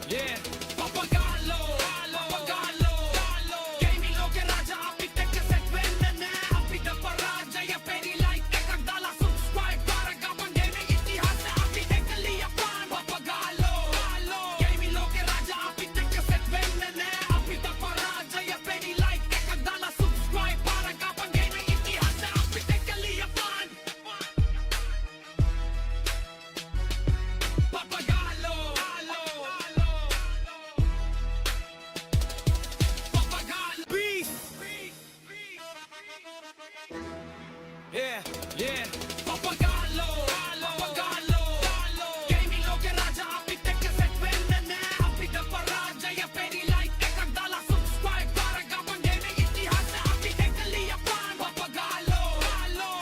Yeah, pappagallo, pappagallo, gaming loke raja apite set venne apita parajaya peri like ekak dala subscribe karaga mangene itihas apite kaliya pan pappagallo, gaming loke raja apite set venne apita parajaya peri like ekak dala subscribe karaga mangene itihas apite kaliya pan pappagallo. Yeah, yeah, pappagallo, pappagallo, gaming loke raja apite set venne apita parajaya peri like ekak dala subscribe karaga mangene itihas apite kaliya pan pappagallo,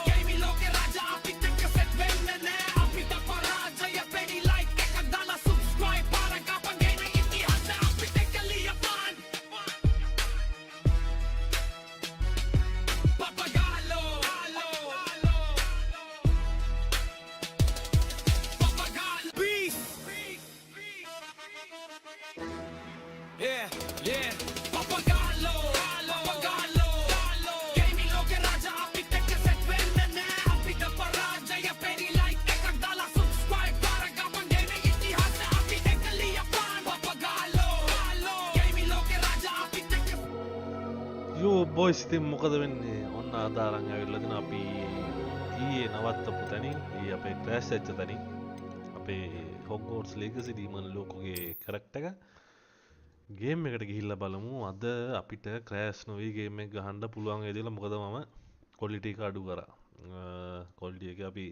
gaming loke raja apite set venne apita parajaya peri like ekak dala subscribe karaga mangene itihas apite kaliya pan pappagallo. Yeah, yeah, pappagallo, pappagallo, gaming loke raja apite set venne apita parajaya peri like ekak dala subscribe karaga mangene itihas apite kaliya pan pappagallo, gaming loke raja apite යෝ boys ඉතින් මොකද වෙන්නේ ඔන්න අද අරන් ඇවිල්ලා දෙන අපි ඊයේ නවත්තපු තැනින් ඊයේ අපේ ක්‍රෑෂ් වෙච්ච තැනින් අපේ Hogwarts Legacy Demon ලෝකයේ කැරක්ටර් එක ගේම් එකට ගිහිල්ලා බලමු අද අපිට ක්‍රෑෂ් නොවි ගේම් එක ගහන්න පුළුවන් වේද කියලා මොකද මම ක්වොලිටි එක අඩු කරා ක්වොලිටි එක අපි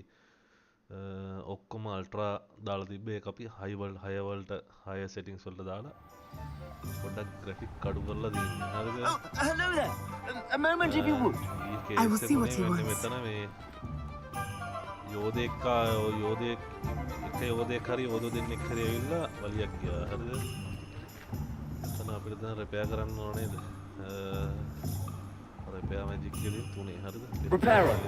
ඔක්කොම අල්ට්‍රා දාලා තිබ්බේ ඒක අපි හයි වලට හයර් සෙටින්ග්ස් වලට දාලා පොඩ්ඩක් ග්‍රැෆික් අඩු කරලා දෙන්න හරිද Oh, hello there. A moment if you would. I will see what he wants. මෙතන මේ යෝධෙක් හරි යෝධ දෙන්නෙක් හරි ඇවිල්ලා වලියක් ගියා හරිද එතන අපිට දැන් රිපෙයාර් කරන්න ඕන නේද රිපෙයාර් මැජික් එකේ තුනේ හරිද Repairer.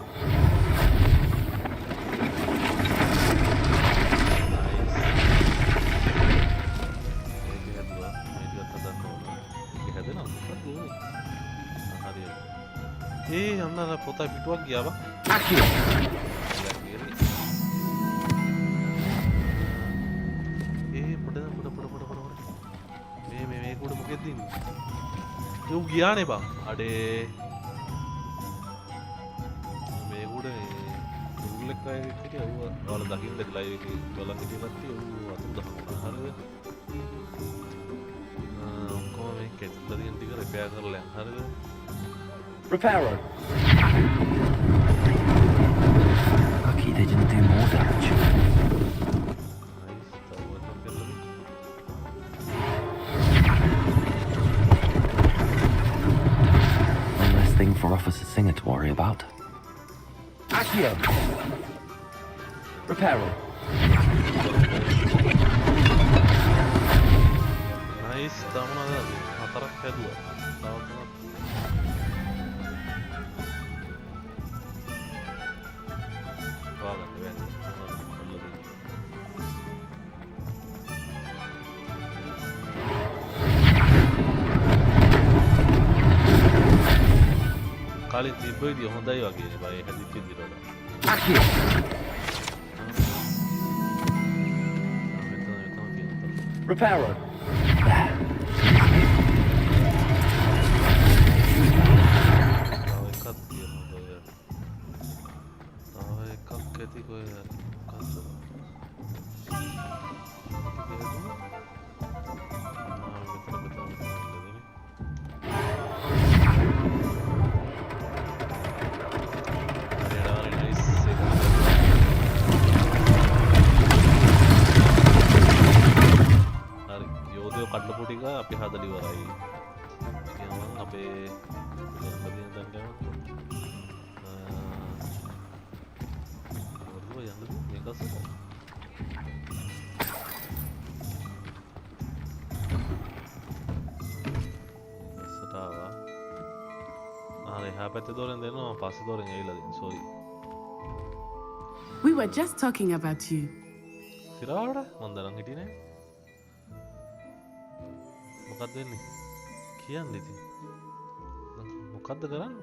ඒ අන්න අර පොතයි පිටුවක් ගියා බා Accurate. ඒ පොඩ මේ කුඩ මොකෙද දින්නේ යෝ ගියානේ බා අඩේ මේ කුඩ රුල් එක හිටිය ඔයාලා දකින්න ලයිව් එකේ බලන් හිටියපත් ඒ අතුරු දහනවා හරිද ඔක්කොම මේ කෙට්ලා දින ටික රිපෙයාර් කරලා යන්න හරිද Repairer. Lucky they didn't do more damage. One less thing for Officer Singer to worry about. Accio. Repairer. Nice, tamam hadi. Hatarak kedua. Tamam. කලින් තිබ්බ විදිය හොඳයි වගේ බයි හැදිච්ච විදියට වඩා. Accio. Repairer. අපි හදලා ඉවරයි. කියනවා අපේ ගම්බදින තැනට යනවා. වරුව යන්නද මේක අස්සට. අස්සට ආවා. එහා පැත්තේ දොරෙන් දෙනවා මම පස්සේ දොරෙන් ඇවිල්ලා දෙන්න. sorry. We were just talking about you. සිරාවට මන් දරන් හිටියේ නෑ. මොකක්ද වෙන්නේ? කියන්න ඉතින්. මොකක්ද කරන්න?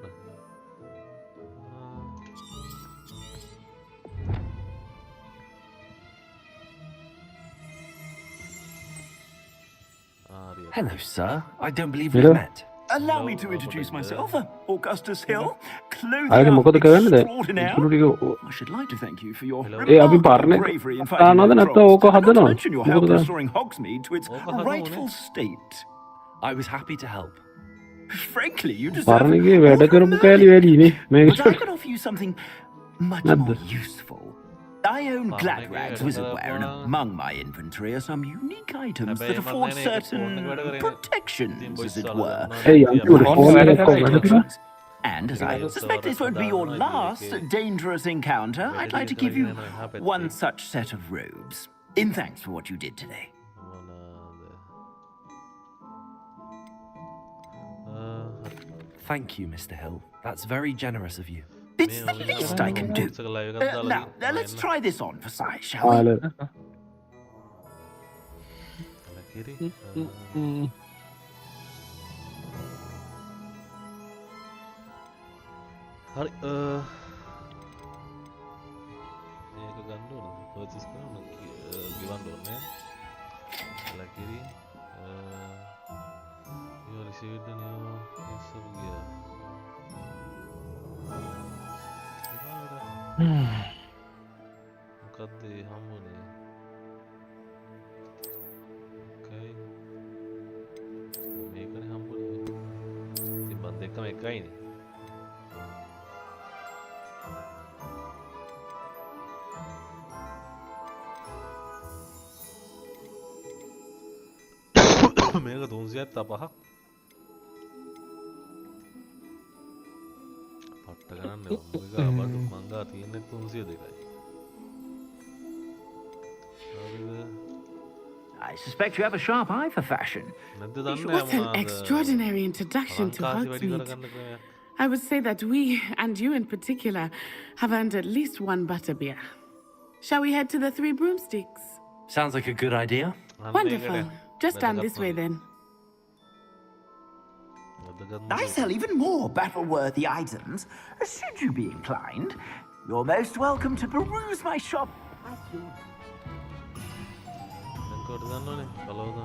Hello, sir. I don't believe we've met. Allow me to introduce myself, Augustus Hill, clothing ආයෙ මොකද කරන්නේද? extraordinaire. ඉතුරු I should like to thank you for your අපි remarkable පරණ bravery in ආනද fighting the නැත්නම් trolls, ඕක and not to හදනවා? mention your මොකද help කරන්නේ? restoring Hogsmeade to its rightful state. I was happy to help. Frankly, you deserve පරණ එකේ all වැඩ the කරපු කෑලි වැඩි නේ. But I මේක could offer you something much Not more the- useful. I own glad rags wizardware, and among my inventory are some unique items that afford certain protections, as it were. Hey, අන්තිමට phone එකක් කොහමද? And as I suspect this won't be your last dangerous encounter, I'd like to give you one such set of robes, in thanks for what you did today. Thank you, Mr. Hill. That's very generous of you. It's the least I can do. Now, let's try this on for size, shall we? ආල හරි මේක ගන්න ඕනද? Purchase කරන්න ගෙවන්න ඕනේ. ලකිරි you received a new piece of gear. මොකක්ද හම්බුනේ? Okay. මේකනේ හම්බුනේ. ඉතින් මන් දෙකම එකයිනේ. මේක 375ක් පට්ට කරන්න ඔයගා බඩු මංගා තියෙන්නේ 302යි. I suspect you have a sharp eye for fashion. නැද්ද දන්නේ What an extraordinary introduction to Hogsmeade. I would say that we, and you in particular, have earned at least one butterbeer. Shall we head to the Three Broomsticks? Sounds like a good idea. Wonderful. Just down this way then. I sell even more battle-worthy items, should you be inclined. You're most welcome to peruse my shop. කොට දන්නවනේ කලවද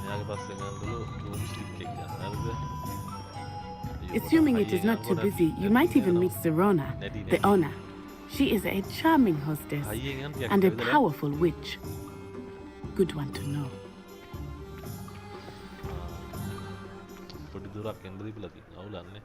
මෙයාගේ පස්සේ ගන්නලු room stiff එක ගන්න හරිද? Assuming it is not too busy, you might even meet Serona, the owner. She is a charming hostess and a powerful witch. Good one to know. පොඩි දුරක් එන්න දීපලා තියෙනවා අවුලන්නේ.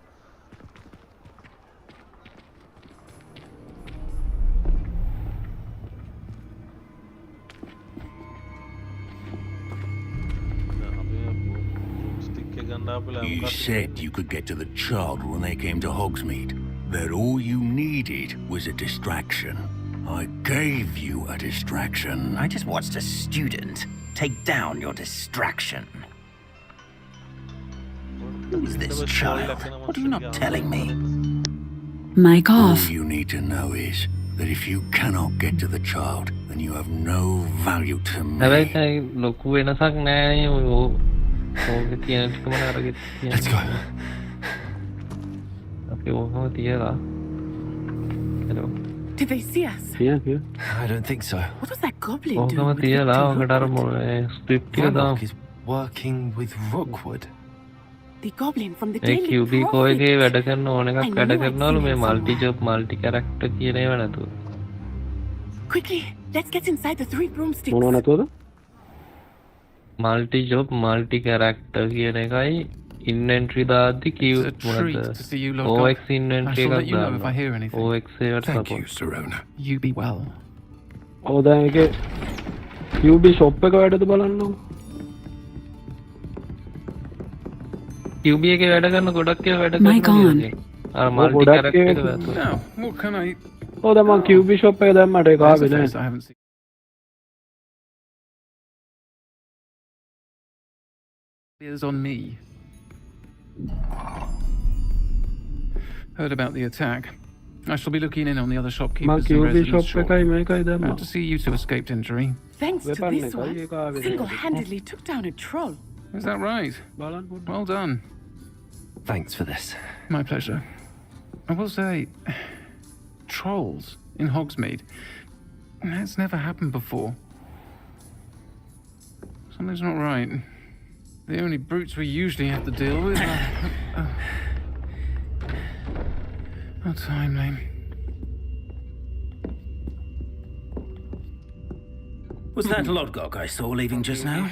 You said you could get to the child when they came to Hogsmeade. That all you needed was a distraction. I gave you a distraction. I just watched a student take down your distraction. Who's this child? What are you not telling me? Mic off. All you need to know is that if you cannot get to the child, then you have no value to me. Let's go. Hello. Did they see us? Yeah. I don't think so. What was that goblin doing with Victor Rookwood? Rook is working with Rookwood. The goblin from the Daily QB Prophet. කොයිගේ වැඩ කරන ඕන එකක් I වැඩ knew I'd කරනවලු seen මේ it multi somewhere. Job multi character කියන ඒවා නැතුව. Quickly, let's get inside the Three Broomsticks. මොනව නැතුවද? මල්ටි ජොබ් මල්ටි කැරක්ටර් කියන එකයි ඉන්වෙන්ටරි දාද්දි කිව් It's a treat to see you log OX up. I ඉන්වෙන්ටරි shall let එකක් you know if I hear දාන්න. anything. OX ඒවට Thank you, support. Serona. You be well. ඔව් දැන් ඒකේ QB shop එක වැඩද බලන්න. QB එකේ වැඩ කරන ගොඩක් ඒවා වැඩ Mic කරනවා on. කියන්නේ. අර මල්ටි ගොඩක් කැරක්ටර් එක ඒවා- වැතුව. Now, what can I... ඔව් දැන් මම QB shop එක දැම්මට ඒක There's ආවේ a නෑ. face I haven't seen. Is on me. Heard about the attack. I shall be looking in on the other shopkeepers මම and QB residents shop shortly. එකයි මේකයි දැම්මා. Glad to see you two escaped injury. Thanks to Weapon this එකයි one, ඒක ආවේ. single-handedly took down a troll. Is that right? බලන්න පොඩ්ඩක්. Well done. Thanks for this. My pleasure. I will say, trolls in Hogsmeade. That's never happened before. Something's not right. The only brutes we usually have to deal with are timely. Was that Lodgok I saw leaving just now?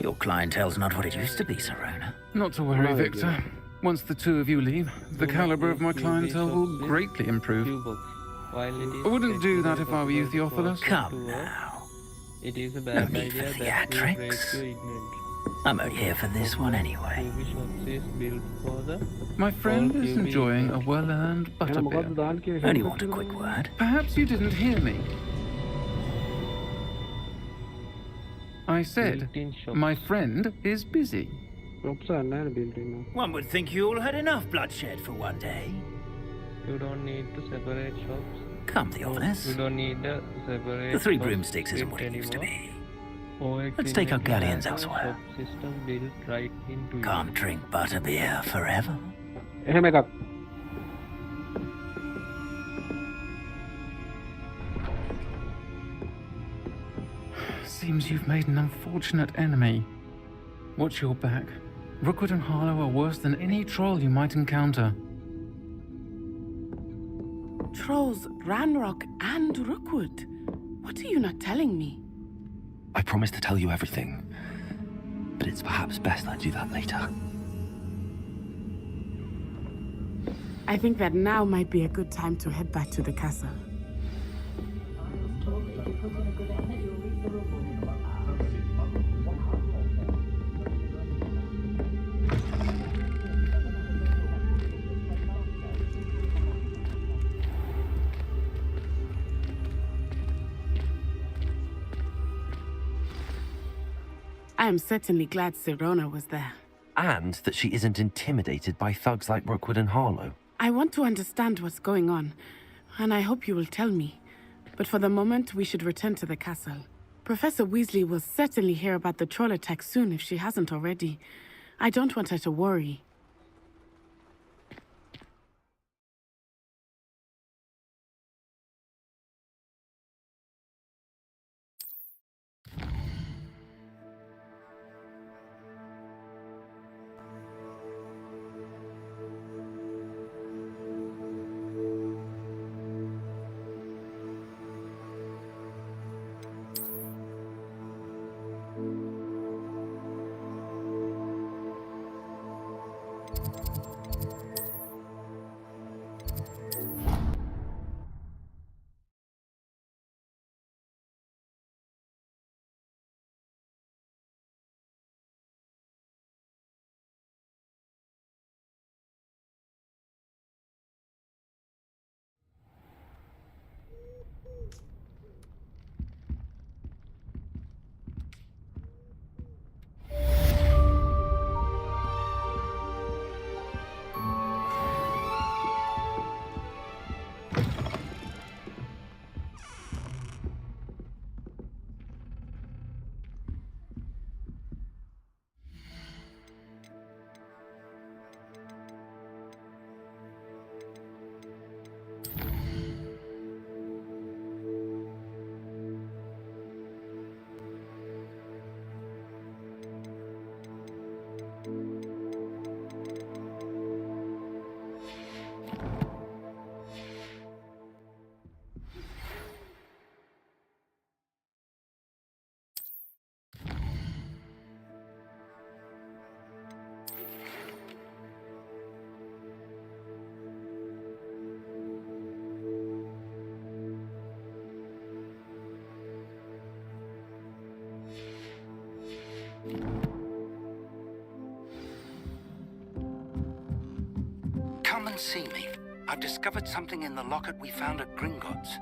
Your clientele's not what it used to be, Serona. Not to worry, Victor. Once the two of you leave, the caliber of my clientele will greatly improve. I wouldn't do that if I were you, Theophilus. Come now. It is a No bad need for idea that will break theatrics. your ignorance. I'm only here for this one anyway. Provisions is built for the My friend is enjoying a well-earned එහෙනම් butterbeer. මොකද්ද දාන්න කියලා Only want a quick word. Perhaps you didn't hear me. I said, built-in shop. my friend is busy. props are නැහැ නේ built in. One would think you all had enough bloodshed for one day. You don't need to separate shops. Come, Theophilus. You don't need a separate The Three shop Broomsticks isn't what it used to anymore. be. OX Let's take our invented galleons a elsewhere. shop system built right into it. Can't drink butterbeer forever. එහෙම එකක්. Seems you've made an unfortunate enemy. Watch your back. Rookwood and Harlow are worse than any troll you might encounter. Trolls, Ranrock, and Rookwood. What are you not telling me? I promised to tell you everything, but it's perhaps best I do that later. I think that now might be a good time to head back to the castle. I am certainly glad Serona was there. And that she isn't intimidated by thugs like Rookwood and Harlow. I want to understand what's going on, and I hope you will tell me. But for the moment, we should return to the castle. Professor Weasley will certainly hear about the troll attack soon if she hasn't already. I don't want her to worry. Come and see me. I've discovered something in the locket we found at Gringotts.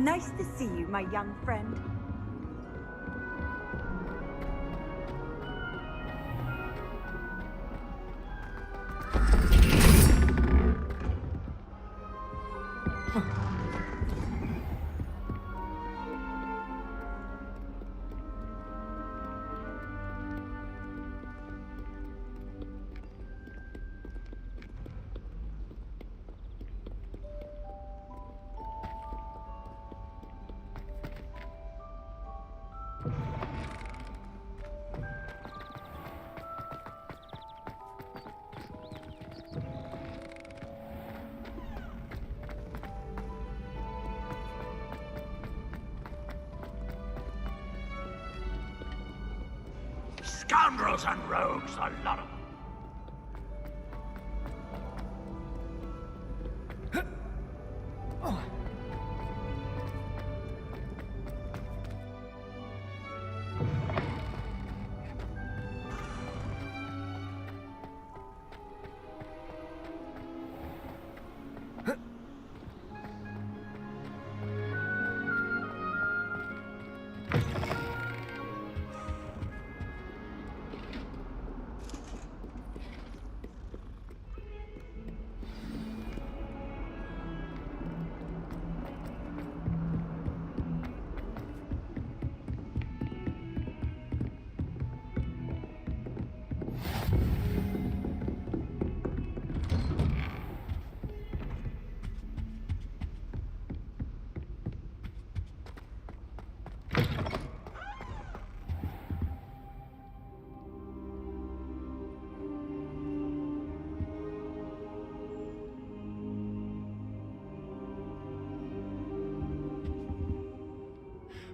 Nice to see you, my young friend. Scoundrels and rogues, a lot of them.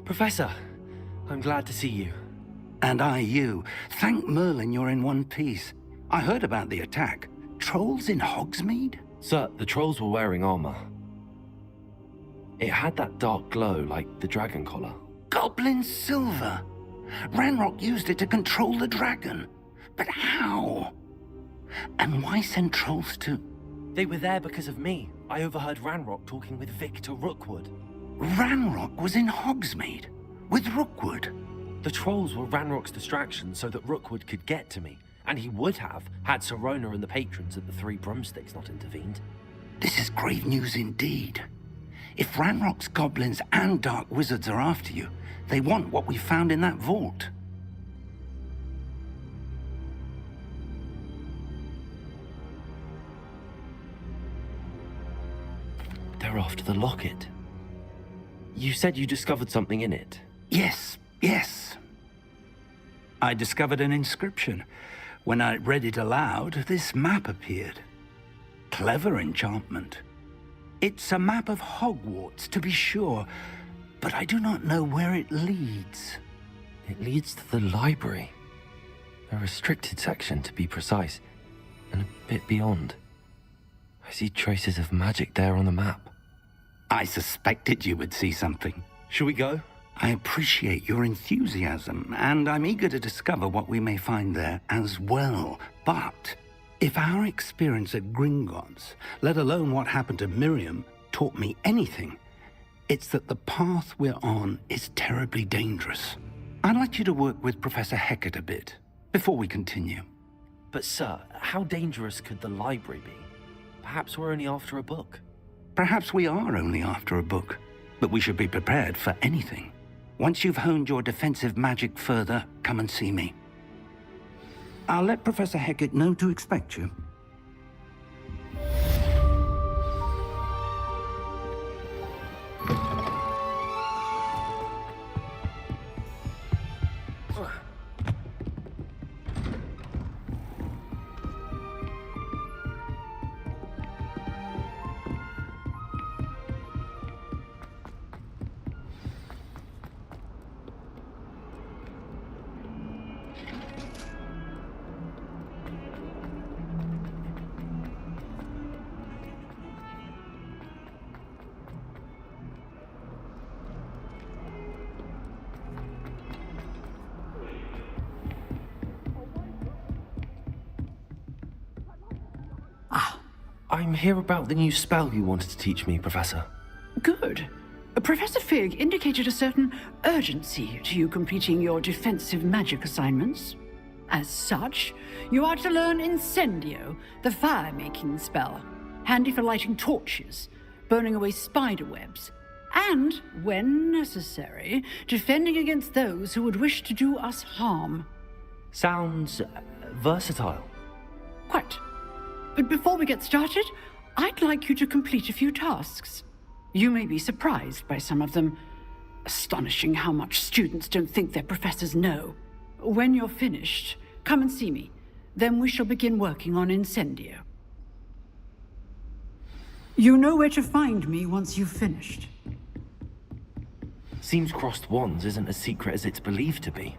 Professor, I'm glad to see you. And I you. Thank Merlin you're in one piece. I heard about the attack. Trolls in Hogsmeade? Sir, the trolls were wearing armor. It had that dark glow like the dragon collar. Goblin silver. Ranrock used it to control the dragon. But how? And why send trolls to... They were there because of me. I overheard Ranrock talking with Victor Rookwood. Ranrock was in Hogsmeade? With Rookwood? The trolls were Ranrock's distraction so that Rookwood could get to me. And he would have, had Serona and the patrons at the Three Broomsticks not intervened. This is grave news indeed. If Ranrock's goblins and dark wizards are after you, they want what we found in that vault. They're after the locket. You said you discovered something in it. Yes. I discovered an inscription. When I read it aloud, this map appeared. Clever enchantment. It's a map of Hogwarts, to be sure, but I do not know where it leads. It leads to the library. A restricted section, to be precise, and a bit beyond. I see traces of magic there on the map. I suspected you would see something. Shall we go? I appreciate your enthusiasm, and I'm eager to discover what we may find there as well. But if our experience at Gringotts, let alone what happened to Miriam, taught me anything, it's that the path we're on is terribly dangerous. I'd like you to work with Professor Hecat a bit before we continue. But sir, how dangerous could the library be? Perhaps we're only after a book. Perhaps we are only after a book, but we should be prepared for anything. Once you've honed your defensive magic further, come and see me. I'll let Professor Hecat know to expect you. I'm here about the new spell you wanted to teach me, Professor. Good. Professor Fig indicated a certain urgency to you completing your defensive magic assignments. As such, you are to learn Incendio, the fire-making spell, handy for lighting torches, burning away spider webs, and, when necessary, defending against those who would wish to do us harm. Sounds versatile. Quite. But before we get started, I'd like you to complete a few tasks. You may be surprised by some of them. Astonishing how much students don't think their professors know. When you're finished, come and see me. Then we shall begin working on Incendio. You know where to find me once you've finished. Seems crossed wands isn't as secret as it's believed to be.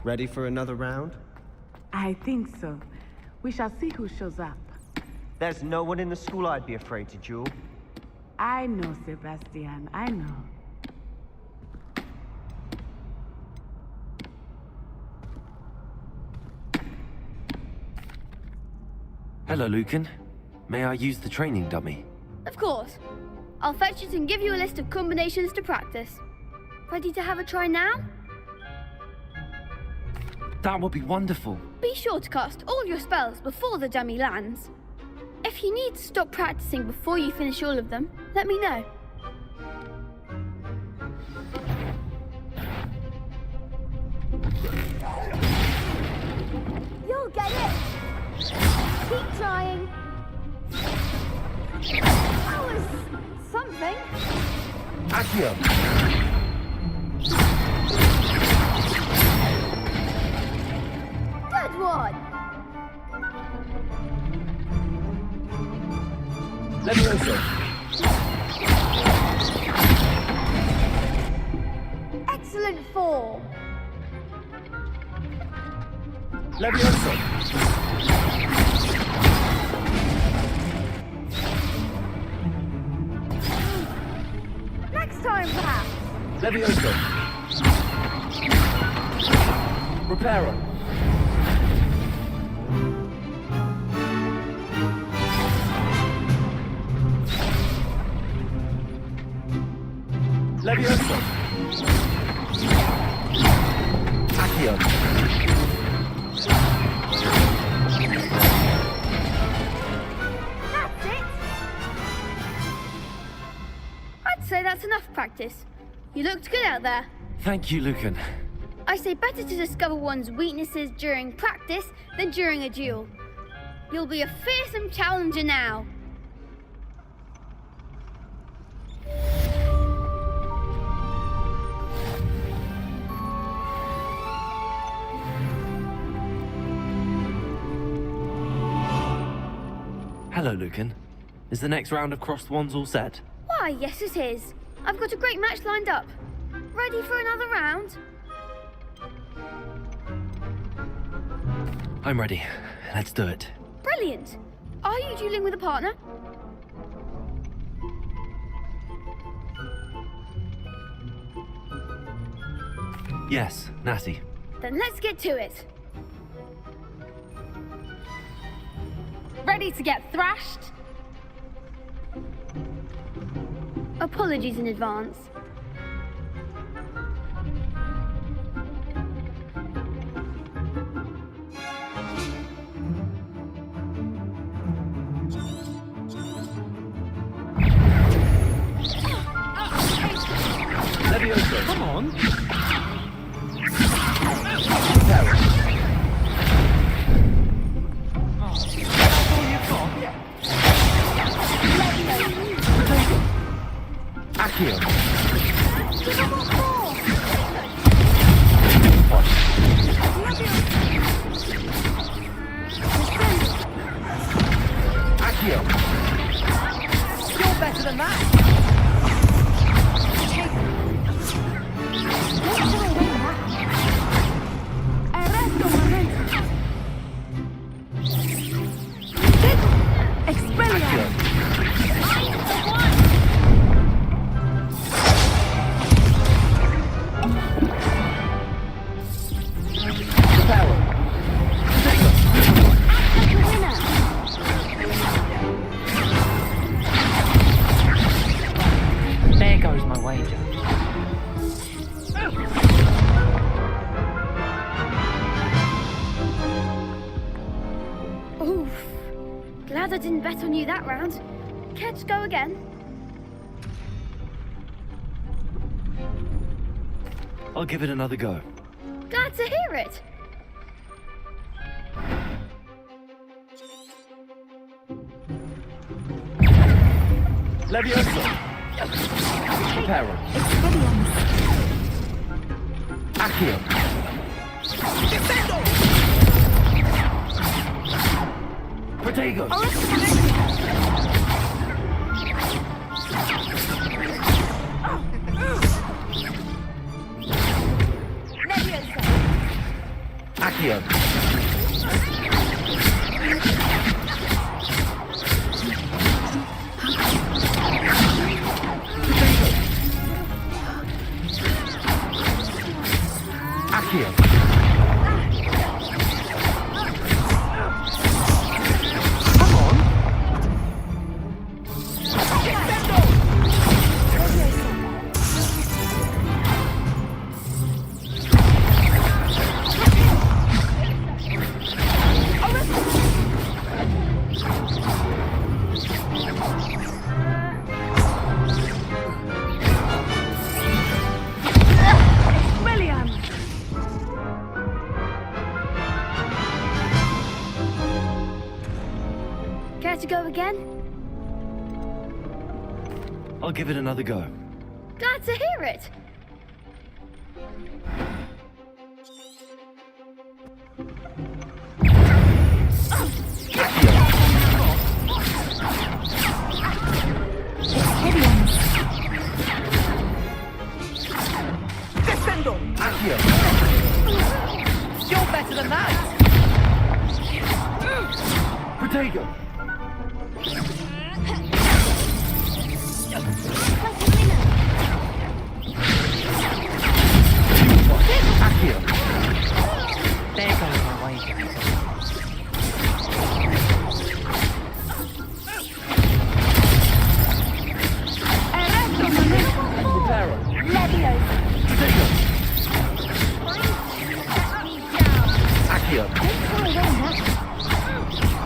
Ready for another round? I think so. We shall see who shows up. There's no one in the school I'd be afraid to duel. I know, Sebastian. I know. Hello, Lucan. May I use the training dummy? Of course. I'll fetch it and give you a list of combinations to practice. Ready to have a try now? That would be wonderful. Be sure to cast all your spells before the dummy lands. If you need to stop practicing before you finish all of them, let me know. You'll get it! Keep trying. That was something. Accio! Good one! Levioso! Excellent form! Levioso! Next time, perhaps! Levioso! Reparo! Levioso! Accio! That's it! I'd say that's enough practice. You looked good out there. Thank you, Lucan. I say better to discover one's weaknesses during practice than during a duel. You'll be a fearsome challenger now. Hello, Lucan. Is the next round of crossed wands all set? Why, yes it is. I've got a great match lined up. Ready for another round? I'm ready. Let's do it. Brilliant. Are you dueling with a partner? Yes, Natty. Then let's get to it. Ready to get thrashed? Apologies in advance. Levioso! on. Accio. Accio. You're better than that. There goes my wager. Oof. Glad I didn't bet on you that round. Care to go again? I'll give it another go. Glad to hear it. Levioso. Preparo. Accio. Protego. Accio. Accio. Come on. Care to go again? I'll give it another go. Glad to hear it. Descendo. Accio. You're better than that. Protego. Accio. There goes my wager. Preparo. Protego. Accio.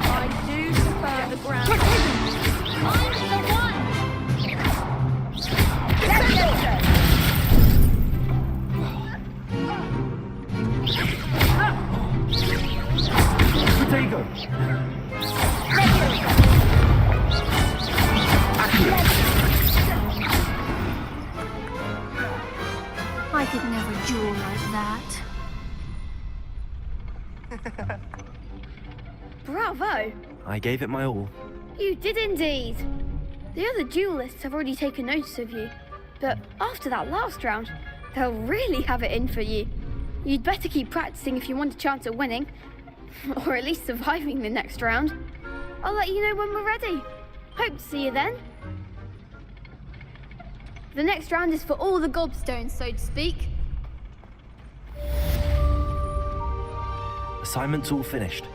I do prefer the ground. I'm the one. Protego. Accio. I could never duel like that. Bravo! I gave it my all. You did indeed. The other duelists have already taken notice of you, but after that last round, they'll really have it in for you. You'd better keep practicing if you want a chance at winning, or at least surviving the next round. I'll let you know when we're ready. Hope to see you then. The next round is for all the gobstones, so to speak. Assignment's all finished.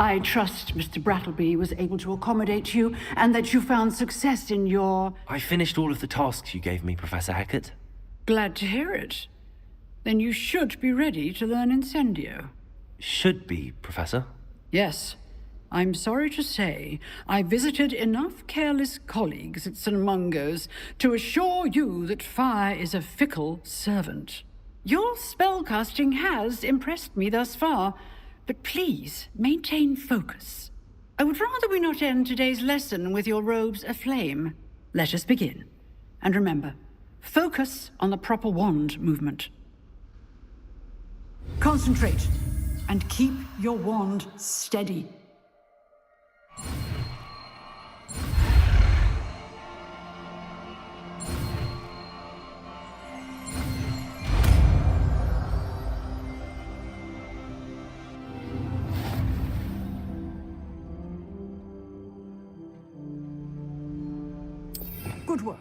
I trust Mr. Brattleby was able to accommodate you, and that you found success in your... I finished all of the tasks you gave me, Professor Hecat. Glad to hear it. Then you should be ready to learn Incendio. Should be, Professor. Yes. I'm sorry to say, I visited enough careless colleagues at St. Mungo's to assure you that fire is a fickle servant. Your spellcasting has impressed me thus far, but please maintain focus. I would rather we not end today's lesson with your robes aflame. Let us begin. And remember, focus on the proper wand movement. Concentrate, and keep your wand steady. Good work.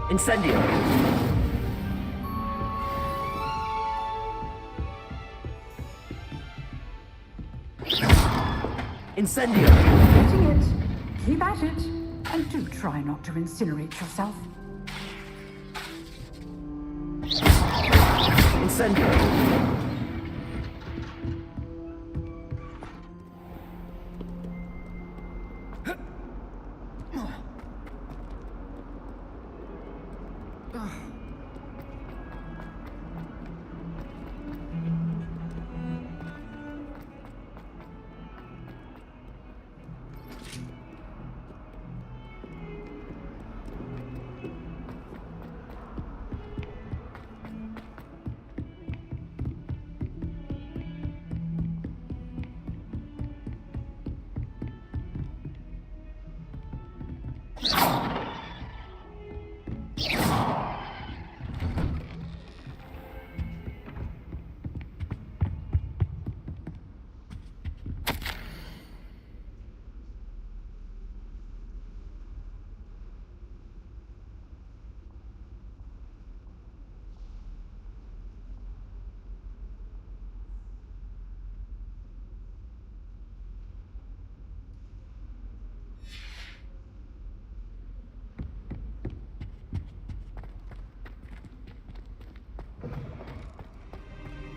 Incendio! Incendio! Getting it. Keep at it. And do try not to incinerate yourself. Incendio!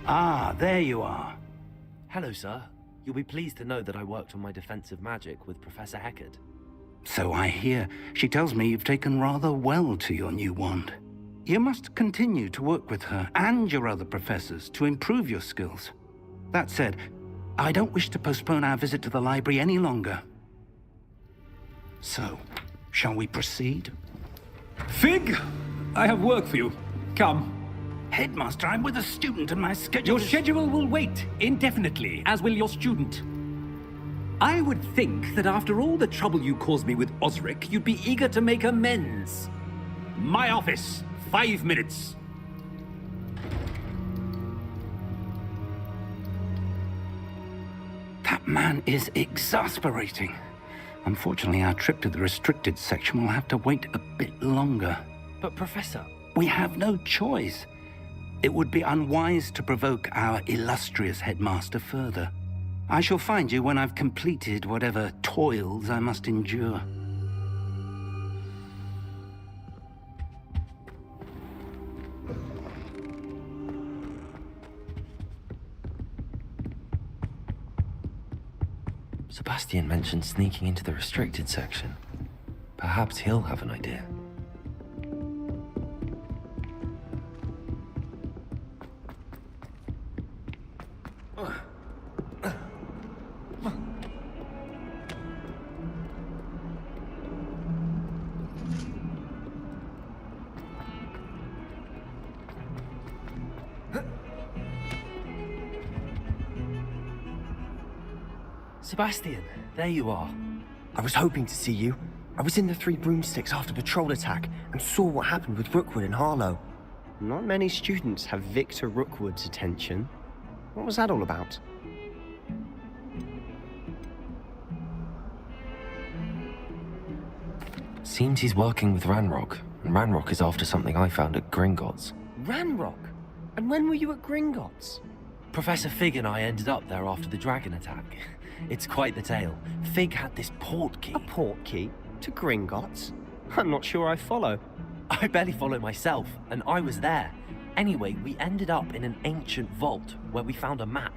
Ah, there you are. Hello, sir. You'll be pleased to know that I worked on my defensive magic with Professor Hecat. So I hear. She tells me you've taken rather well to your new wand. You must continue to work with her and your other professors to improve your skills. That said, I don't wish to postpone our visit to the library any longer. So, shall we proceed? Fig, I have work for you. Come. Headmaster, I'm with a student and my schedule Your schedule will wait indefinitely, as will your student. I would think that after all the trouble you caused me with Osric, you'd be eager to make amends. My office, 5 minutes. That man is exasperating. Unfortunately, our trip to the restricted section will have to wait a bit longer. But, Professor... We have no choice. It would be unwise to provoke our illustrious headmaster further. I shall find you when I've completed whatever toils I must endure. Sebastian mentioned sneaking into the restricted section. Perhaps he'll have an idea. Sebastian, there you are. I was hoping to see you. I was in the Three Broomsticks after the troll attack and saw what happened with Rookwood and Harlow. Not many students have Victor Rookwood's attention. What was that all about? Seems he's working with Ranrock, and Ranrock is after something I found at Gringotts. Ranrock? And when were you at Gringotts? Professor Fig and I ended up there after the dragon attack. It's quite the tale. Fig had this port key. A port key? To Gringotts? I'm not sure I follow. I barely follow myself, and I was there. Anyway, we ended up in an ancient vault where we found a map.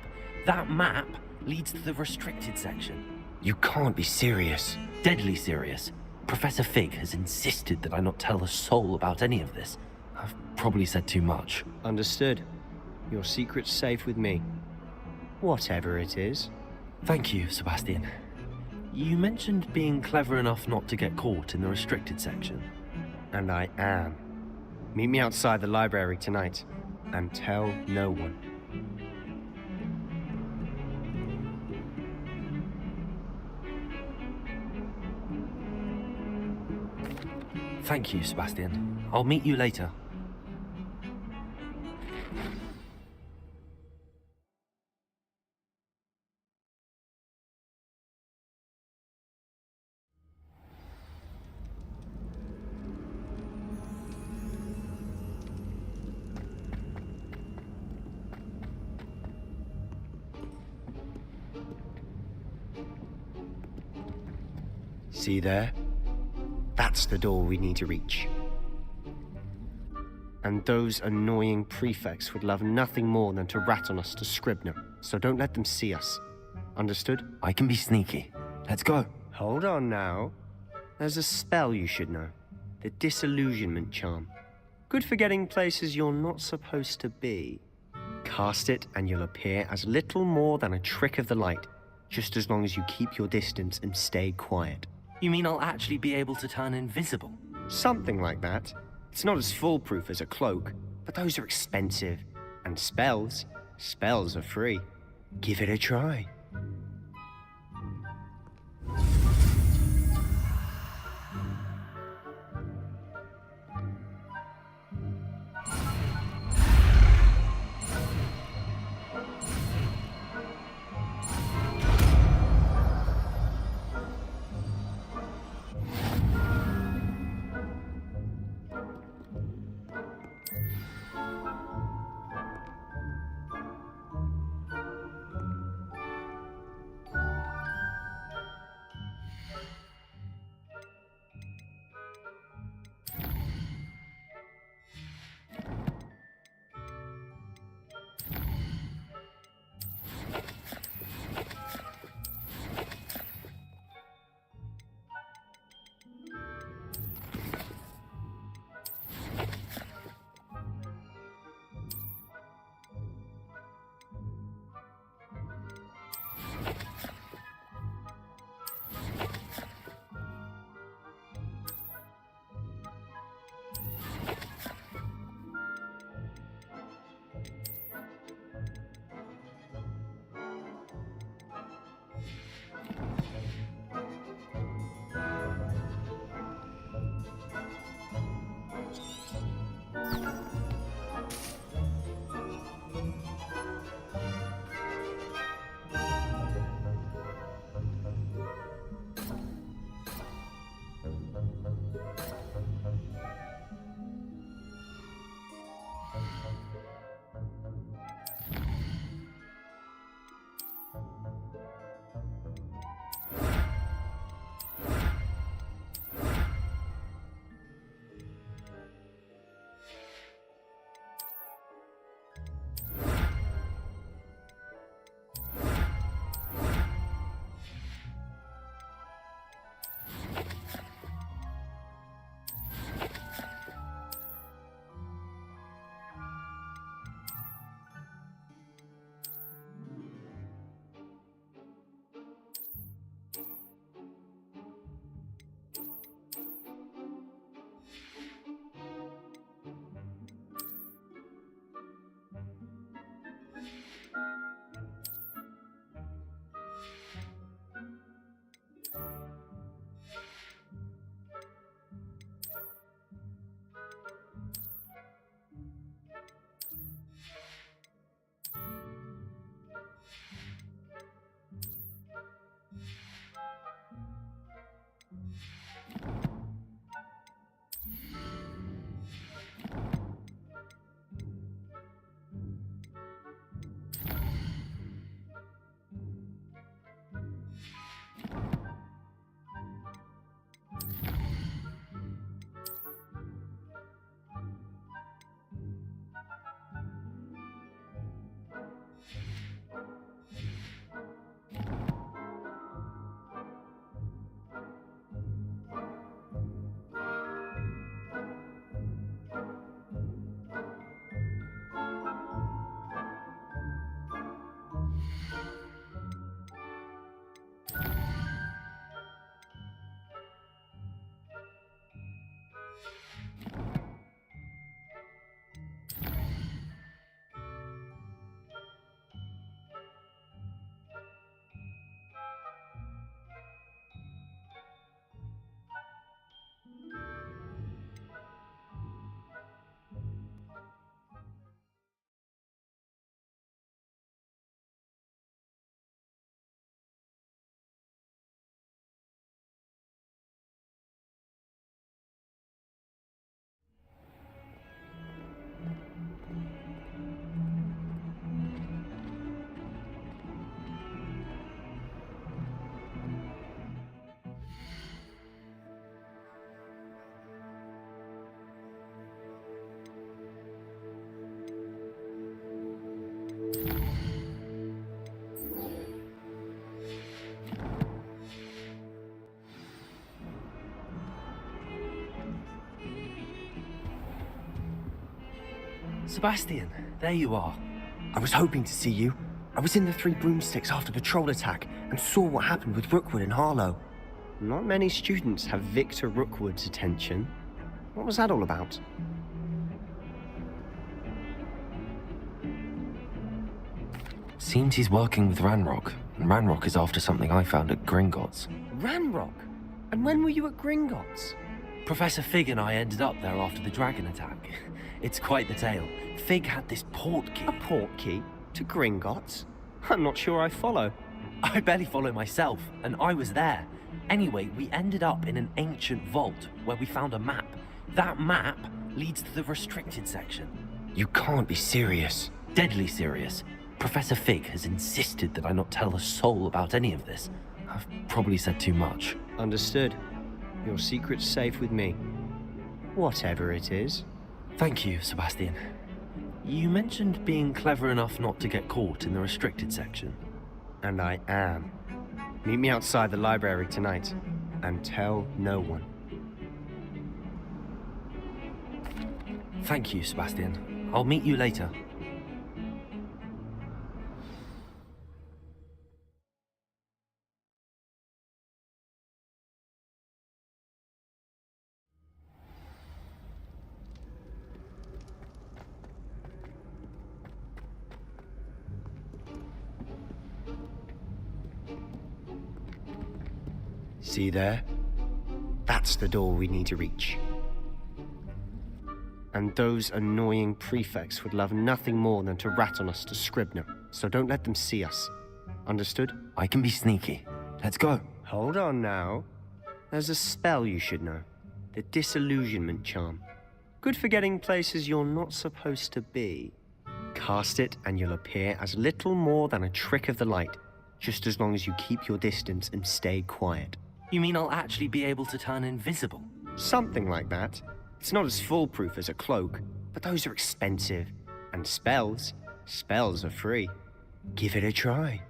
That map leads to the restricted section. You can't be serious. Deadly serious. Professor Fig has insisted that I not tell a soul about any of this. I've probably said too much. Understood. Your secret's safe with me. Whatever it is. Thank you, Sebastian. You mentioned being clever enough not to get caught in the restricted section. And I am. Meet me outside the library tonight, and tell no one. Thank you, Sebastian. I'll meet you later. See there? That's the door we need to reach. And those annoying prefects would love nothing more than to rat on us to Scribner, so don't let them see us. Understood? I can be sneaky. Let's go. Hold on now. There's a spell you should know. The Disillusionment Charm. Good for getting places you're not supposed to be. Cast it and you'll appear as little more than a trick of the light, just as long as you keep your distance and stay quiet. You mean I'll actually be able to turn invisible? Something like that. It's not as foolproof as a cloak, but those are expensive. And spells are free. Give it a try. Sebastian, there you are. I was hoping to see you. I was in the Three Broomsticks after the troll attack and saw what happened with Rookwood and Harlow. Not many students have Victor Rookwood's attention. What was that all about? Seems he's working with Ranrock, and Ranrock is after something I found at Gringotts. Ranrock? And when were you at Gringotts? Professor Fig and I ended up there after the dragon attack. It's quite the tale. Fig had this port key. A port key? To Gringotts? I'm not sure I follow. I barely follow myself, and I was there. Anyway, we ended up in an ancient vault where we found a map. That map leads to the restricted section. You can't be serious. Deadly serious. Professor Fig has insisted that I not tell a soul about any of this. I've probably said too much. Understood. Your secret's safe with me. Whatever it is. Thank you, Sebastian. You mentioned being clever enough not to get caught in the restricted section. And I am. Meet me outside the library tonight, and tell no one. Thank you, Sebastian. I'll meet you later. See there? That's the door we need to reach. And those annoying prefects would love nothing more than to rat on us to Scribner, so don't let them see us. Understood? I can be sneaky. Let's go. Hold on now. There's a spell you should know. The Disillusionment Charm. Good for getting places you're not supposed to be. Cast it and you'll appear as little more than a trick of the light, just as long as you keep your distance and stay quiet. You mean I'll actually be able to turn invisible? Something like that. It's not as foolproof as a cloak, but those are expensive. And spells are free. Give it a try.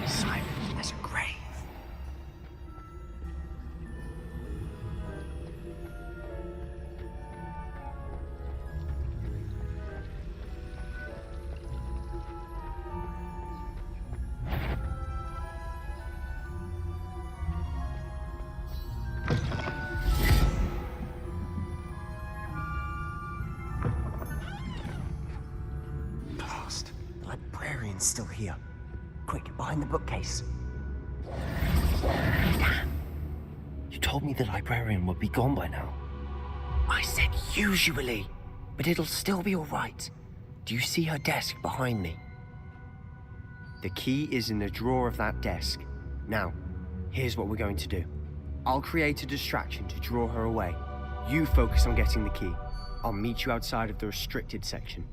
Silent as a grave. Blast. The librarian's still here. Quick, behind the bookcase. Damn. You told me the librarian would be gone by now. I said usually, but it'll still be all right. Do you see her desk behind me? The key is in the drawer of that desk. Now, here's what we're going to do. I'll create a distraction to draw her away. You focus on getting the key. I'll meet you outside of the restricted section.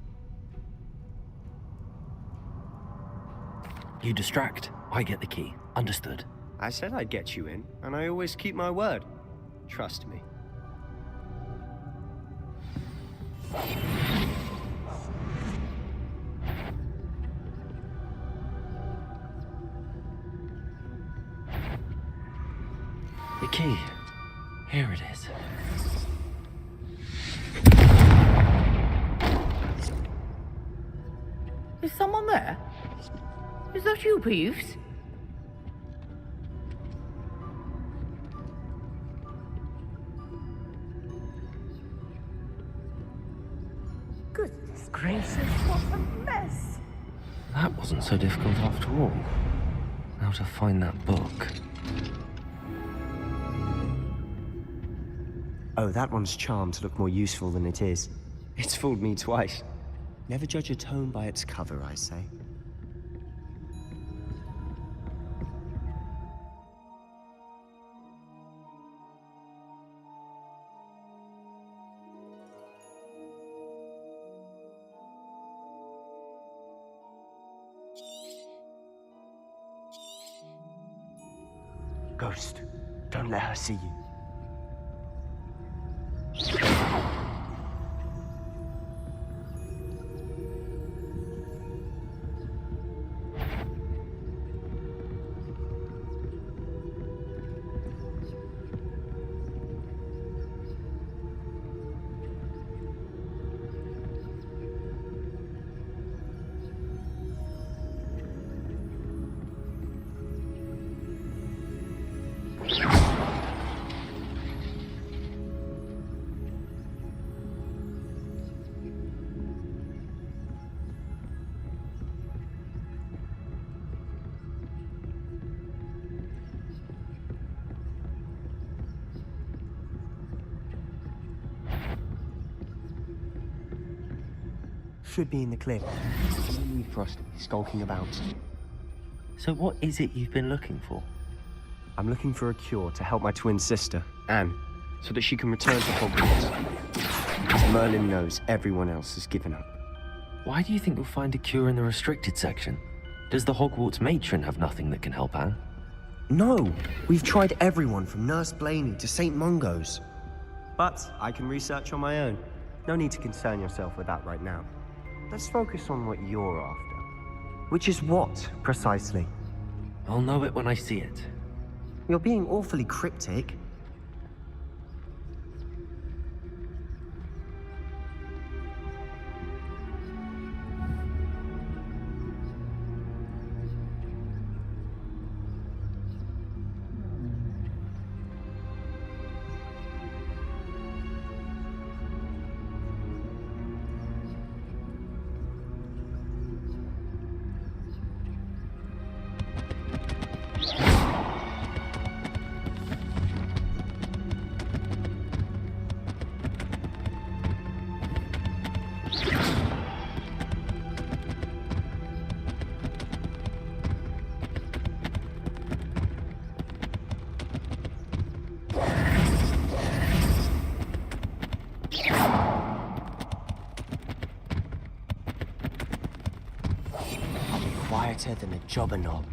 You distract, I get the key. Understood. I said I'd get you in, and I always keep my word. Trust me. The key. Here it is. Is someone there? Is that you, Peeves? Goodness gracious, what a mess! That wasn't so difficult after all. Now to find that book. Oh, that one's charmed to look more useful than it is. It's fooled me twice. Never judge a tome by its cover, I say. Ghost, don't let her see you. Should be in the clear. No need for us to be skulking about. So what is it you've been looking for? I'm looking for a cure to help my twin sister, Anne, so that she can return to Hogwarts. As Merlin knows, everyone else has given up. Why do you think you'll find a cure in the restricted section? Does the Hogwarts matron have nothing that can help Anne? No! We've tried everyone from Nurse Blaney to St. Mungo's. But I can research on my own. No need to concern yourself with that right now. Let's focus on what you're after. Which is what, precisely? I'll know it when I see it. You're being awfully cryptic. Quieter than a jobber knob.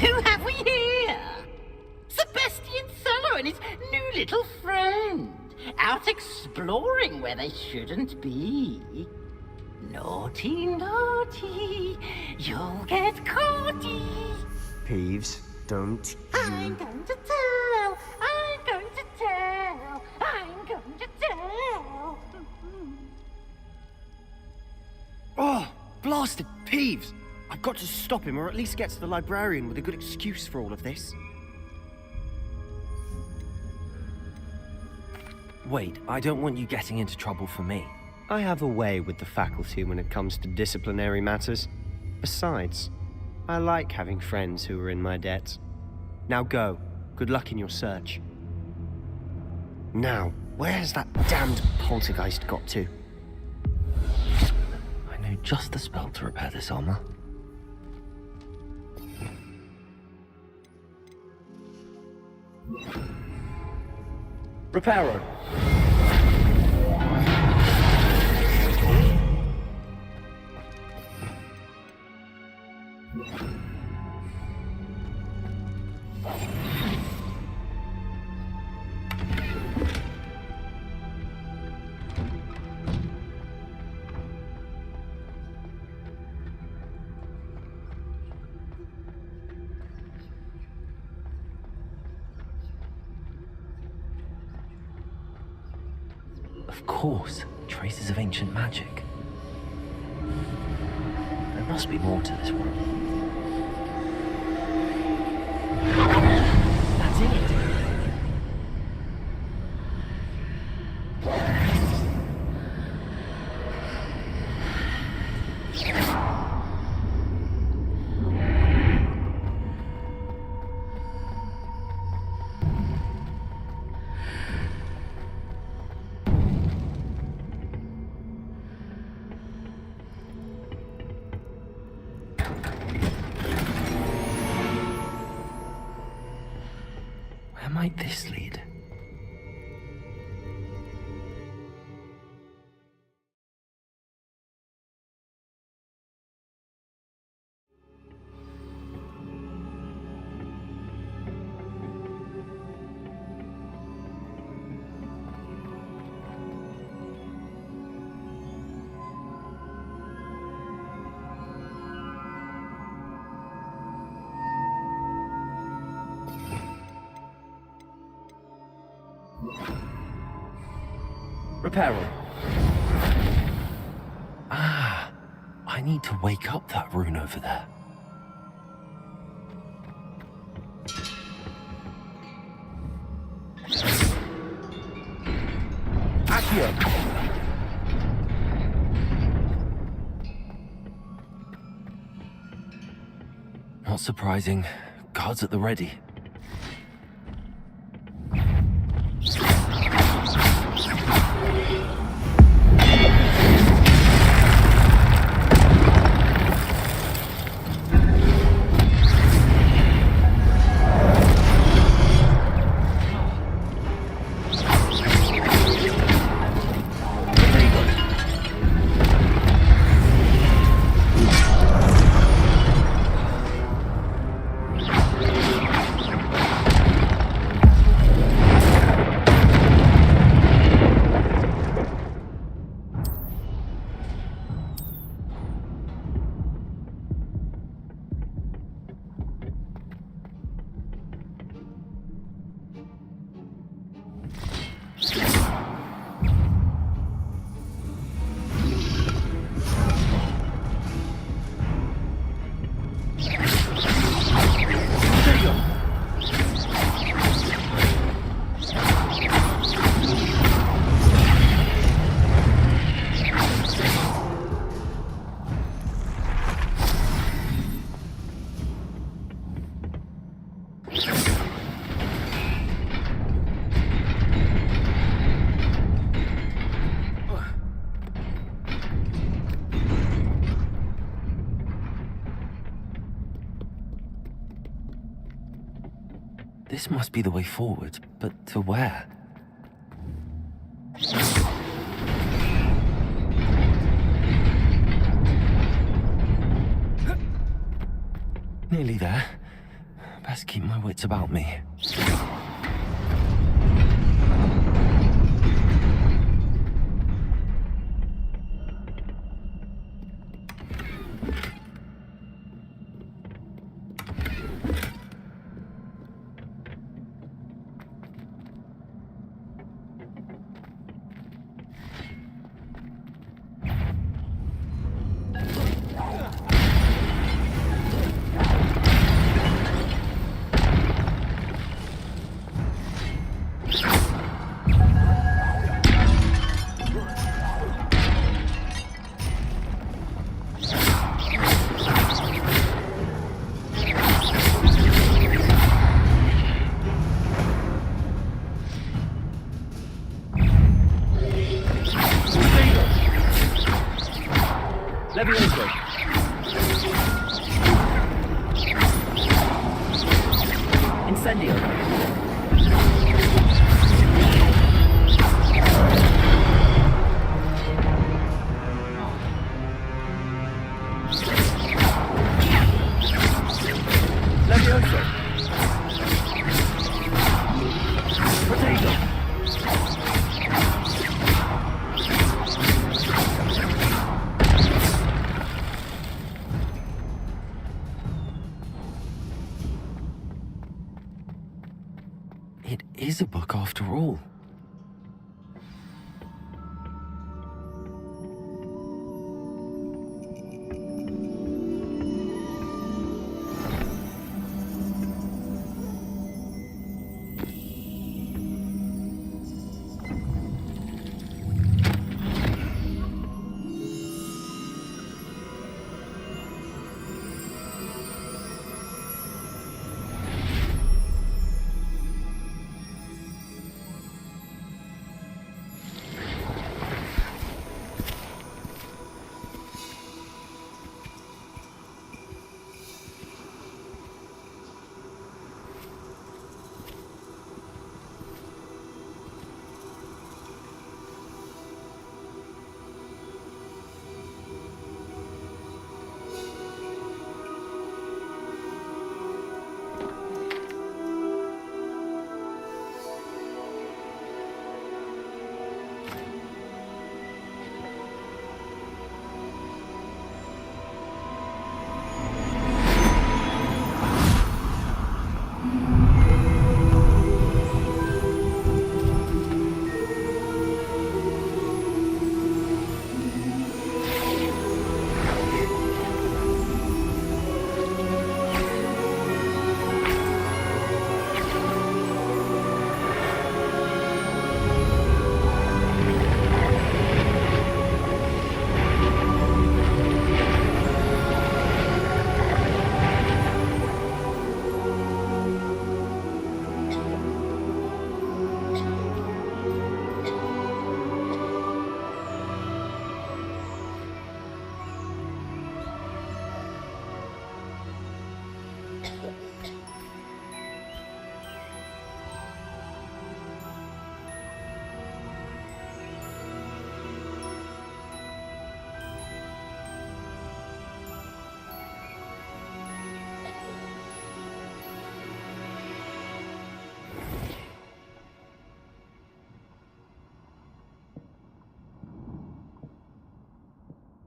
Who have we here? Sebastian Solo and his new little friend, out exploring where they shouldn't be. Naughty, naughty, you'll get caughty. Peeves, don't I'm going to tell, I'm going to tell, I'm going to tell. Oh, blasted Peeves! I've got to stop him, or at least get to the librarian with a good excuse for all of this. Wait, I don't want you getting into trouble for me. I have a way with the faculty when it comes to disciplinary matters. Besides, I like having friends who are in my debt. Now go. Good luck in your search. Now, where's that damned poltergeist got to? I know just the spell to repair this armor. Reparo. Of course, traces of ancient magic. There must be more to this one. That's it! Where might this lead? Reparo. Ah, I need to wake up that rune over there. Accio. Not surprising. Guards at the ready. This must be the way forward, but to where? Nearly there. Best keep my wits about me. is a book after all.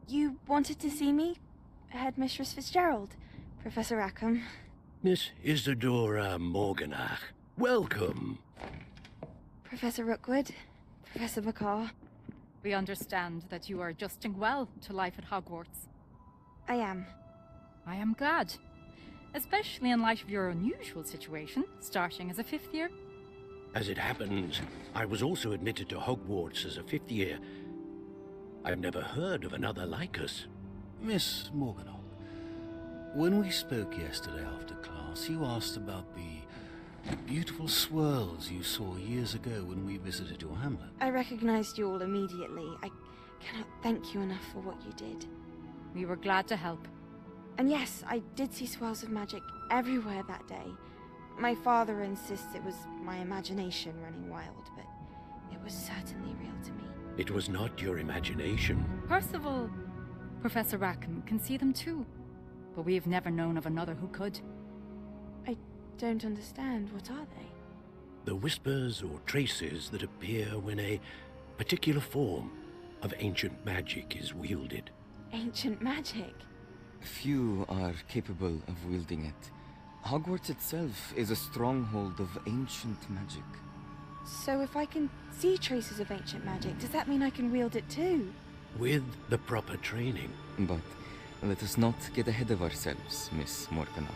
You wanted to see me? Headmistress Fitzgerald, Professor Rackham. Miss Isadora Morganach, welcome. Professor Rookwood, Professor Bakar. We understand that you are adjusting well to life at Hogwarts. I am. I am glad. Especially in light of your unusual situation, starting as a 5th year. As it happens, I was also admitted to Hogwarts as a 5th year. I've never heard of another like us. Miss Morganach, when we spoke yesterday after class, you asked about the beautiful swirls you saw years ago when we visited your hamlet. I recognized you all immediately. I cannot thank you enough for what you did. We were glad to help. And yes, I did see swirls of magic everywhere that day. My father insists it was my imagination running wild, but it was certainly real to me. It was not your imagination. Percival, Professor Rackham can see them too, but we have never known of another who could. I don't understand. What are they? The whispers or traces that appear when a particular form of ancient magic is wielded. Ancient magic? Few are capable of wielding it. Hogwarts itself is a stronghold of ancient magic. So if I can see traces of ancient magic, does that mean I can wield it too? With the proper training. But let us not get ahead of ourselves, Miss Morganach.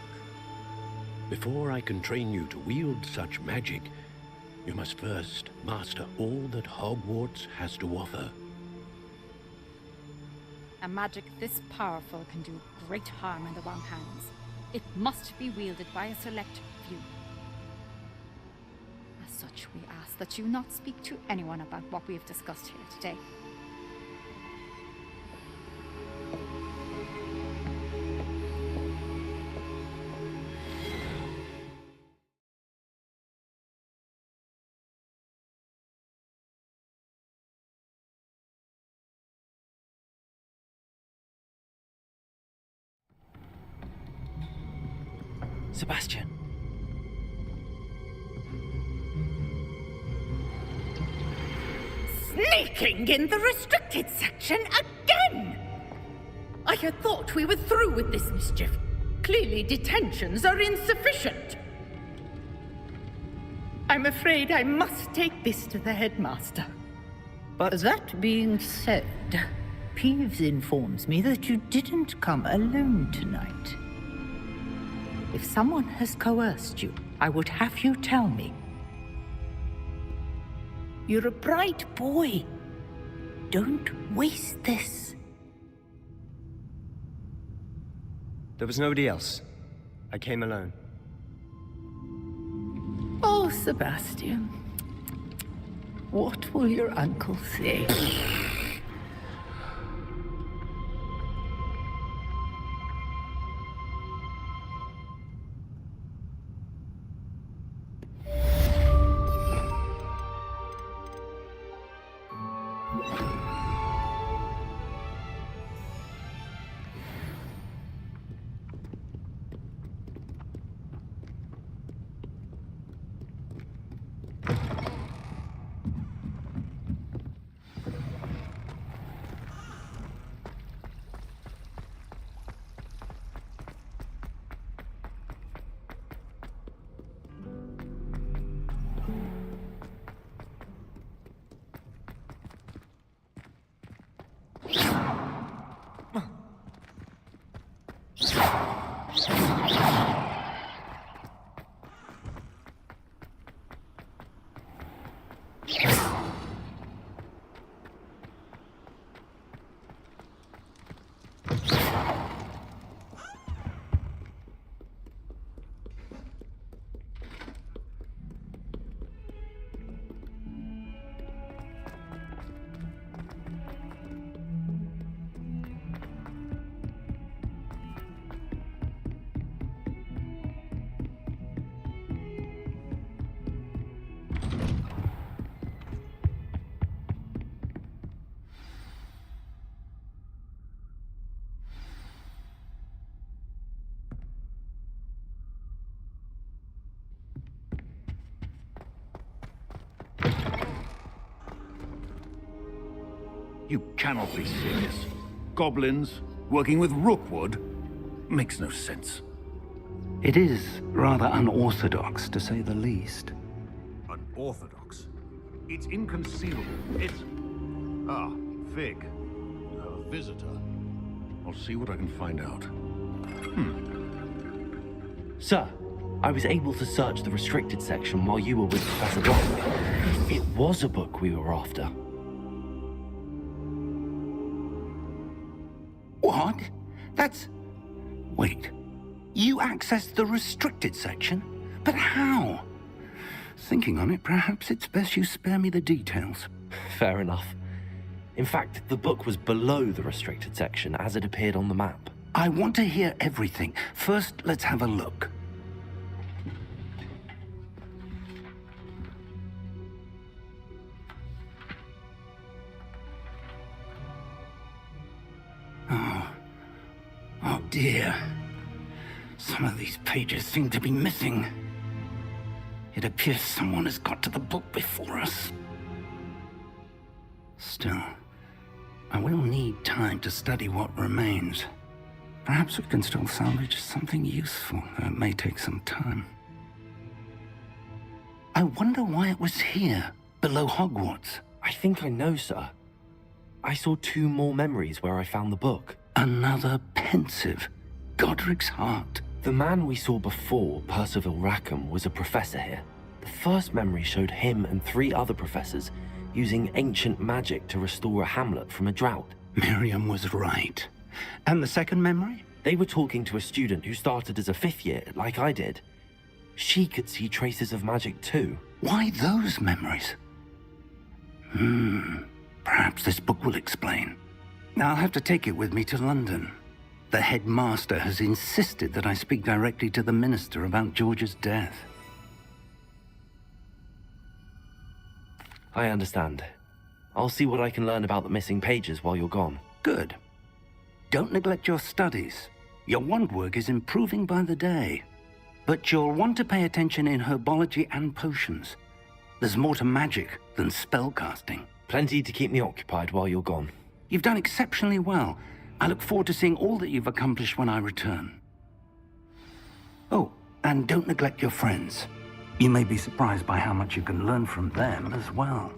Before I can train you to wield such magic, you must first master all that Hogwarts has to offer. A magic this powerful can do great harm in the wrong hands. It must be wielded by a select few. As such, we ask that you not speak to anyone about what we have discussed here today. Sebastian. Sneaking in the restricted section again! I had thought we were through with this mischief. Clearly detentions are insufficient. I'm afraid I must take this to the headmaster. But that being said, Peeves informs me that you didn't come alone tonight. If someone has coerced you, I would have you tell me. You're a bright boy. Don't waste this. There was nobody else. I came alone. Oh, Sebastian. What will your uncle say? You cannot be serious. Goblins working with Rookwood makes no sense. It is rather unorthodox, to say the least. Unorthodox? It's inconceivable. It's... Ah, Fig. A visitor. I'll see what I can find out. Sir, I was able to search the restricted section while you were with Professor Black. It was a book we were after. What? That's... Wait. You accessed the restricted section? But how? Thinking on it, perhaps it's best you spare me the details. Fair enough. In fact, the book was below the restricted section as it appeared on the map. I want to hear everything. First, let's have a look. Oh dear. Some of these pages seem to be missing. It appears someone has got to the book before us. Still, I will need time to study what remains. Perhaps we can still salvage something useful, though it may take some time. I wonder why it was here, below Hogwarts. I think I know, sir. I saw 2 more memories where I found the book. Another pensive. Godric's heart. The man we saw before, Percival Rackham, was a professor here. The first memory showed him and 3 other professors using ancient magic to restore a hamlet from a drought. Miriam was right. And the second memory? They were talking to a student who started as a 5th year, like I did. She could see traces of magic too. Why those memories? Perhaps this book will explain. I'll have to take it with me to London. The headmaster has insisted that I speak directly to the minister about George's death. I understand. I'll see what I can learn about the missing pages while you're gone. Good. Don't neglect your studies. Your wand work is improving by the day. But you'll want to pay attention in herbology and potions. There's more to magic than spellcasting. Plenty to keep me occupied while you're gone. You've done exceptionally well. I look forward to seeing all that you've accomplished when I return. Oh, and don't neglect your friends. You may be surprised by how much you can learn from them as well.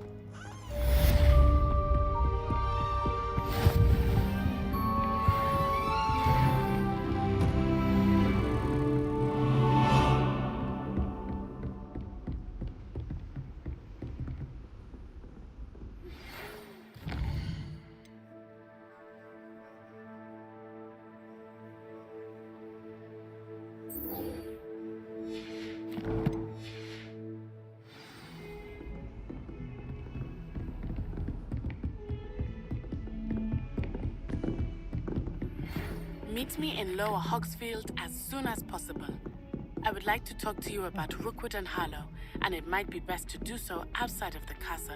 Meet me in Lower Hogsfield as soon as possible. I would like to talk to you about Rookwood and Harlow, and it might be best to do so outside of the castle.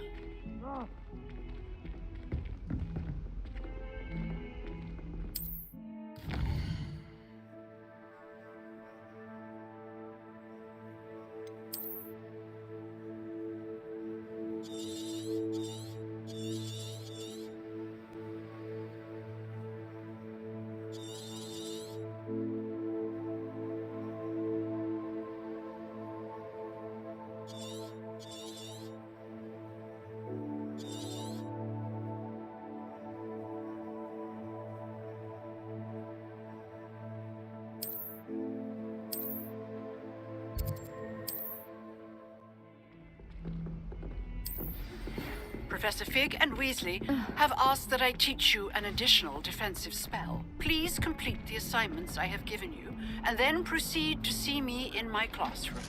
Professor Fig and Weasley have asked that I teach you an additional defensive spell. Please complete the assignments I have given you, and then proceed to see me in my classroom.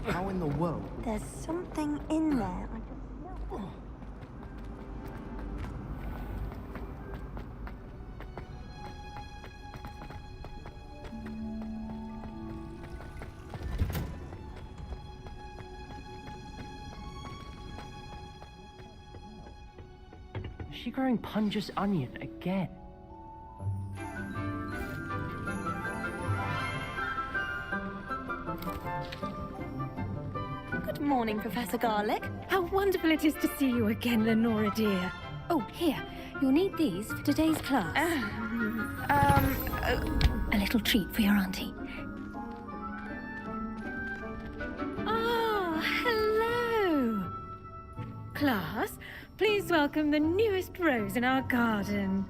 How in the world? There's something in there. I just know. Is she growing Punja's onion again? Good morning, Professor Garlic. How wonderful it is to see you again, Lenora dear. Oh, here. You'll need these for today's class. A little treat for your auntie. Ah, hello. Class, please welcome the newest rose in our garden.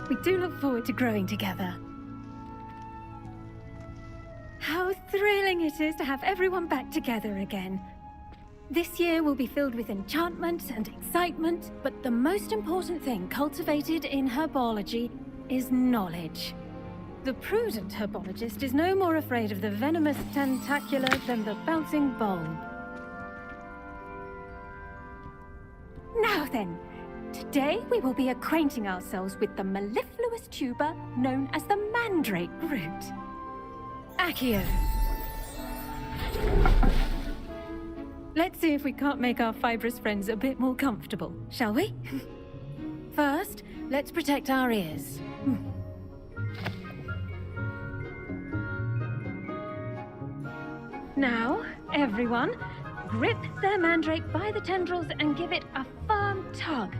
We do look forward to growing together. How thrilling it is to have everyone back together again. This year will be filled with enchantment and excitement, but the most important thing cultivated in herbology is knowledge. The prudent herbologist is no more afraid of the venomous tentacula than the bouncing bulb. Now then, today we will be acquainting ourselves with the mellifluous tuber known as the mandrake root. Accio. Let's see if we can't make our fibrous friends a bit more comfortable, shall we? First, let's protect our ears. Now, everyone, grip their mandrake by the tendrils and give it a firm tug.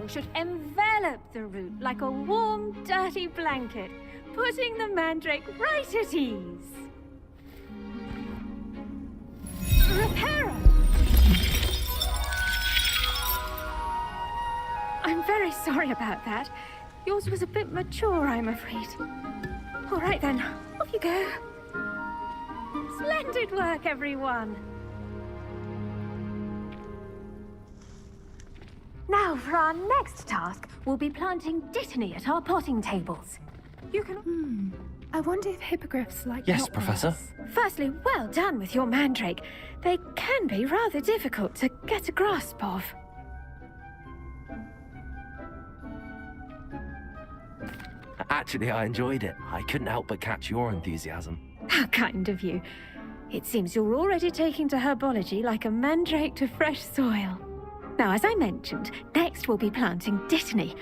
Should envelop the root like a warm, dirty blanket, putting the mandrake right at ease. Reparo! I'm very sorry about that. Yours was a bit mature, I'm afraid. All right then, off you go. Splendid work, everyone! Now, for our next task, we'll be planting dittany at our potting tables. You can... I wonder if hippogriffs like... Yes, Professor. Firstly, well done with your mandrake. They can be rather difficult to get a grasp of. Actually, I enjoyed it. I couldn't help but catch your enthusiasm. How kind of you. It seems you're already taking to herbology like a mandrake to fresh soil. Now, as I mentioned, next we'll be planting dittany.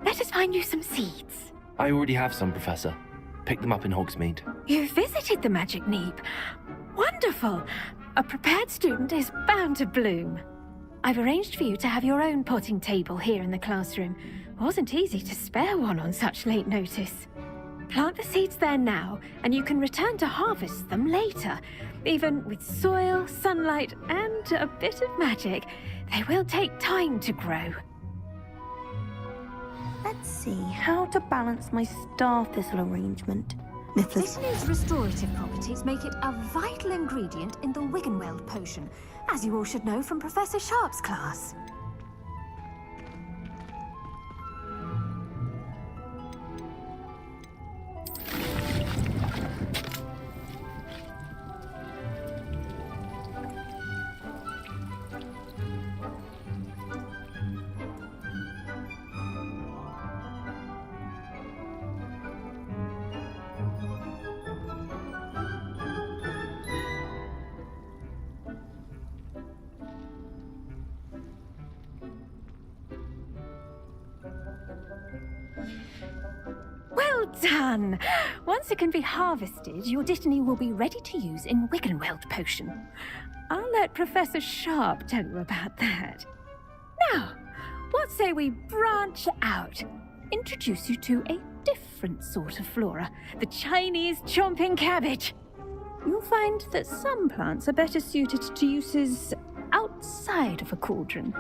Let us find you some seeds. I already have some, Professor. Picked them up in Hogsmeade. You visited the Magic Neep. Wonderful! A prepared student is bound to bloom. I've arranged for you to have your own potting table here in the classroom. Wasn't easy to spare one on such late notice. Plant the seeds there now, and you can return to harvest them later. Even with soil, sunlight, and a bit of magic, they will take time to grow. Let's see how to balance my star thistle arrangement. Dittany's restorative properties make it a vital ingredient in the Wiggenweld potion, as you all should know from Professor Sharp's class. Well done! Once it can be harvested, your dittany will be ready to use in Wiggenweld potion. I'll let Professor Sharp tell you about that. Now, what say we branch out? Introduce you to a different sort of flora, the Chinese chomping cabbage. You'll find that some plants are better suited to uses outside of a cauldron.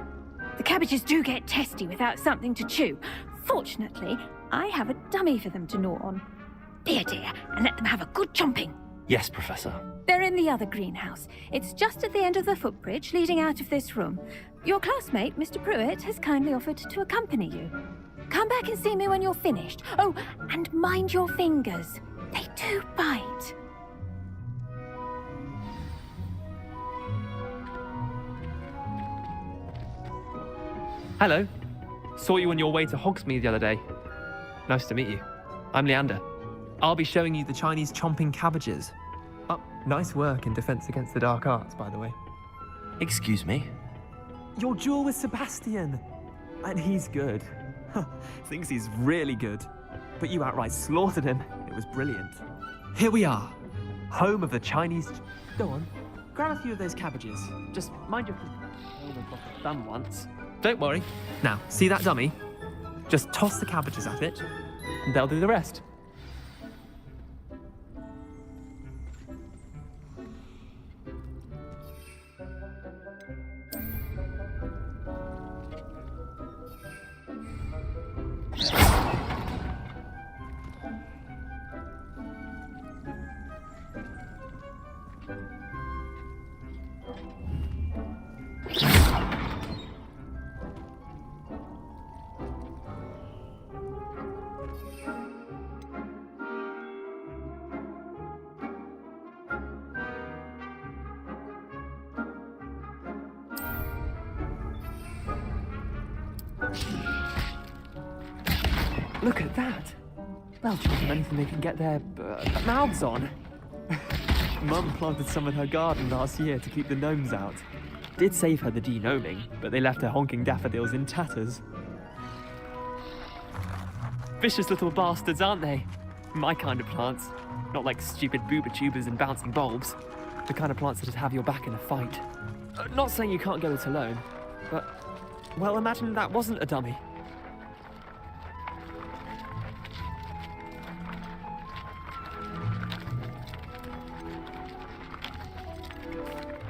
The cabbages do get testy without something to chew. Fortunately, I have a dummy for them to gnaw on. Be a dear and let them have a good chomping. Yes, Professor. They're in the other greenhouse. It's just at the end of the footbridge leading out of this room. Your classmate, Mr. Pruitt, has kindly offered to accompany you. Come back and see me when you're finished. Oh, and mind your fingers. They do bite. Hello. Saw you on your way to Hogsmeade the other day. Nice to meet you. I'm Leander. I'll be showing you the Chinese chomping cabbages. Oh, nice work in Defense Against the Dark Arts, by the way. Excuse me? Your duel with Sebastian. And he's good. Thinks he's really good. But you outright slaughtered him. It was brilliant. Here we are. Home of the Chinese... Go on. Grab a few of those cabbages. Just mind your... Done once. Don't worry. Now, see that dummy? Just toss the cabbages at it, and they'll do the rest. Look at that! They'll chop anything they can get their mouths on. Mum planted some in her garden last year to keep the gnomes out. Did save her the de-gnoming, but they left her honking daffodils in tatters. Vicious little bastards, aren't they? My kind of plants. Not like stupid booba tubers and bouncing bulbs. The kind of plants that just have your back in a fight. Not saying you can't go it alone, but... well, imagine that wasn't a dummy.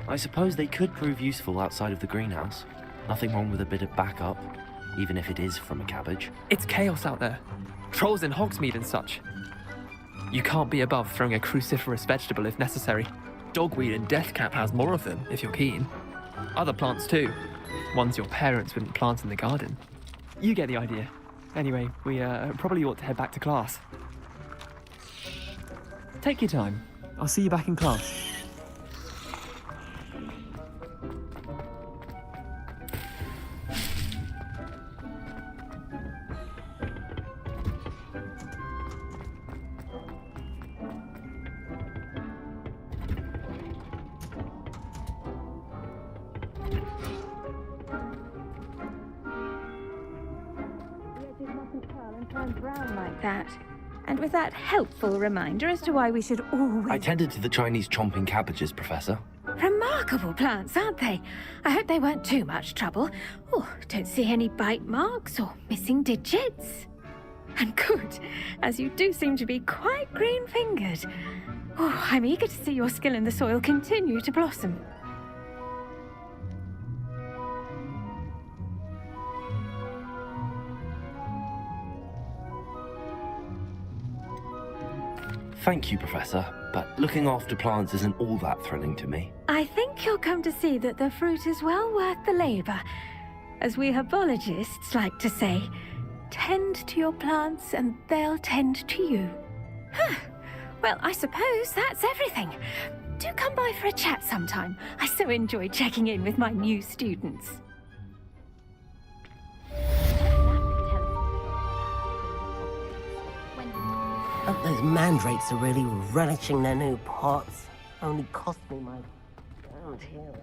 I suppose they could prove useful outside of the greenhouse. Nothing wrong with a bit of backup, even if it is from a cabbage. It's chaos out there. Trolls in Hogsmeade and such. You can't be above throwing a cruciferous vegetable if necessary. Dogweed and Deathcap has more of them, if you're keen. Other plants too. Ones your parents wouldn't plant in the garden. You get the idea. Anyway, we probably ought to head back to class. Take your time. I'll see you back in class. And with that helpful reminder as to why we should always... I tended to the Chinese chomping cabbages, Professor. Remarkable plants, aren't they? I hope they weren't too much trouble. Oh, don't see any bite marks or missing digits. And good, as you do seem to be quite green-fingered. Oh, I'm eager to see your skill in the soil continue to blossom. Thank you, Professor, but looking after plants isn't all that thrilling to me. I think you'll come to see that the fruit is well worth the labor. As we herbologists like to say, tend to your plants and they'll tend to you. Huh. Well, I suppose that's everything. Do come by for a chat sometime. I so enjoy checking in with my new students. Those mandrakes are really relishing their new pots. Only cost me my sound hearing.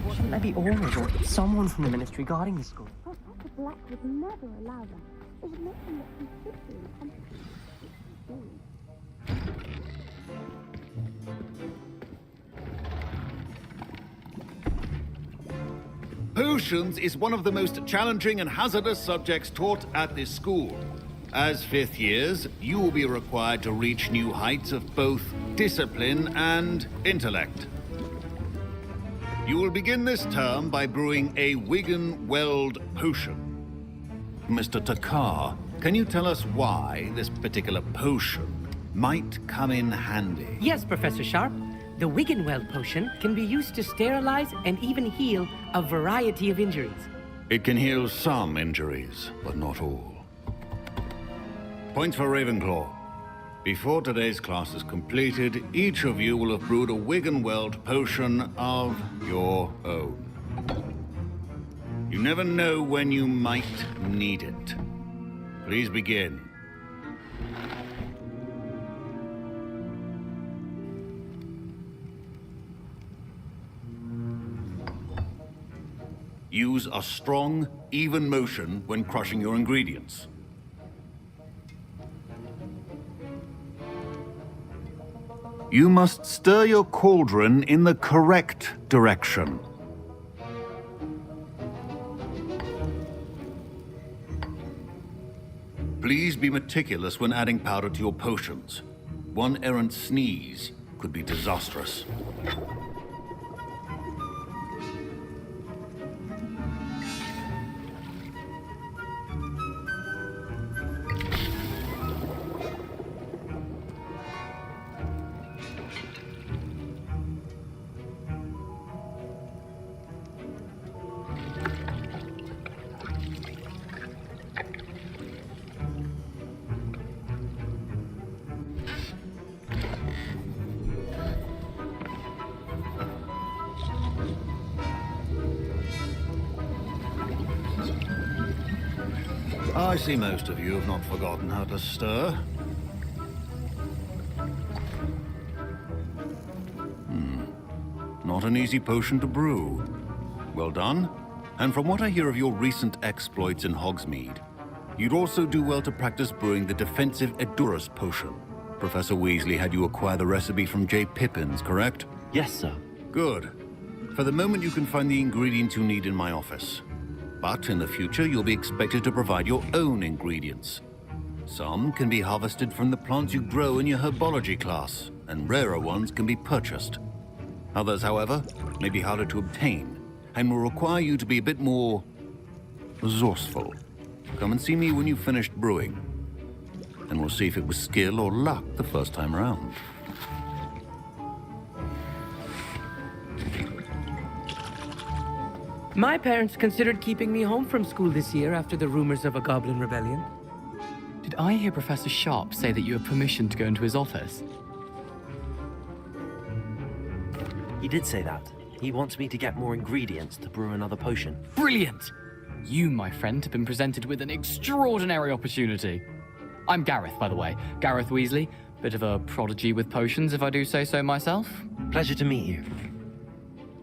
Wasn't there be Aurors or someone from the ministry guarding the school? Professor Black would never allow that. It would make him look completely Potions is one of the most challenging and hazardous subjects taught at this school. As fifth years, you will be required to reach new heights of both discipline and intellect. You will begin this term by brewing a Wigan Weld potion. Mr. Takar, can you tell us why this particular potion might come in handy? Yes, Professor Sharp. The Wiggenweld potion can be used to sterilize and even heal a variety of injuries. It can heal some injuries, but not all. Points for Ravenclaw. Before today's class is completed, each of you will have brewed a Wiggenweld potion of your own. You never know when you might need it. Please begin. Use a strong, even motion when crushing your ingredients. You must stir your cauldron in the correct direction. Please be meticulous when adding powder to your potions. One errant sneeze could be disastrous. I see most of you have not forgotten how to stir. Not an easy potion to brew. Well done. And from what I hear of your recent exploits in Hogsmeade, you'd also do well to practice brewing the defensive Aorus potion. Professor Weasley had you acquire the recipe from J. Pippin's, correct? Yes, sir. Good. For the moment, you can find the ingredients you need in my office. But in the future, you'll be expected to provide your own ingredients. Some can be harvested from the plants you grow in your herbology class, and rarer ones can be purchased. Others, however, may be harder to obtain, and will require you to be a bit more resourceful. Come and see me when you've finished brewing, and we'll see if it was skill or luck the first time around. My parents considered keeping me home from school this year after the rumors of a goblin rebellion. Did I hear Professor Sharp say that you have permission to go into his office? He did say that. He wants me to get more ingredients to brew another potion. Brilliant! You, my friend, have been presented with an extraordinary opportunity. I'm Gareth, by the way. Gareth Weasley. Bit of a prodigy with potions, if I do say so myself. Pleasure to meet you.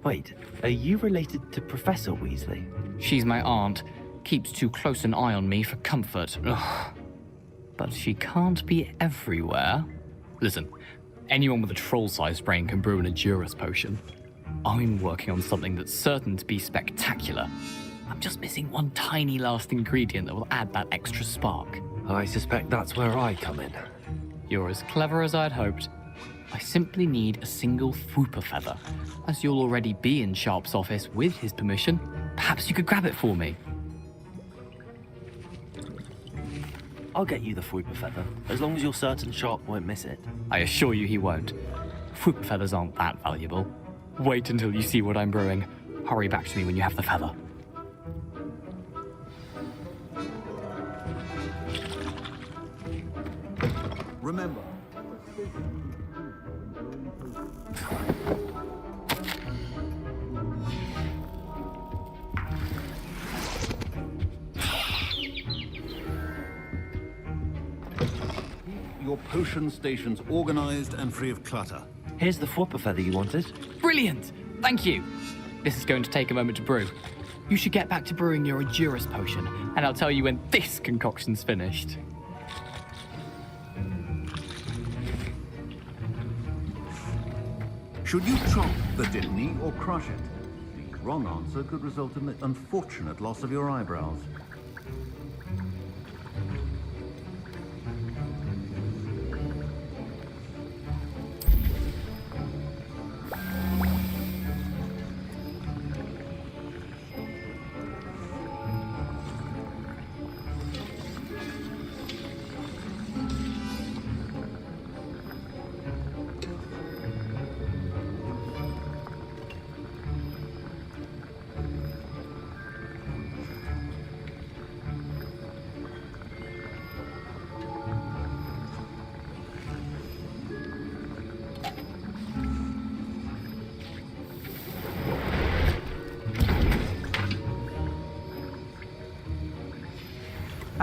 Wait, are you related to Professor Weasley? She's my aunt. Keeps too close an eye on me for comfort. Ugh. But she can't be everywhere. Listen, anyone with a troll-sized brain can brew an Aorus potion. I'm working on something that's certain to be spectacular. I'm just missing one tiny last ingredient that will add that extra spark. I suspect that's where I come in. You're as clever as I'd hoped. I simply need a single Fwooper feather. As you'll already be in Sharp's office with his permission, perhaps you could grab it for me. I'll get you the Fwooper feather, as long as you're certain Sharp won't miss it. I assure you he won't. Fwooper feathers aren't that valuable. Wait until you see what I'm brewing. Hurry back to me when you have the feather. Remember, your potion station's organized and free of clutter. Here's the Fwooper feather you wanted. Brilliant! Thank you! This is going to take a moment to brew. You should get back to brewing your Aorus potion, and I'll tell you when this concoction's finished. Should you chop the Dittany or crush it? The wrong answer could result in the unfortunate loss of your eyebrows.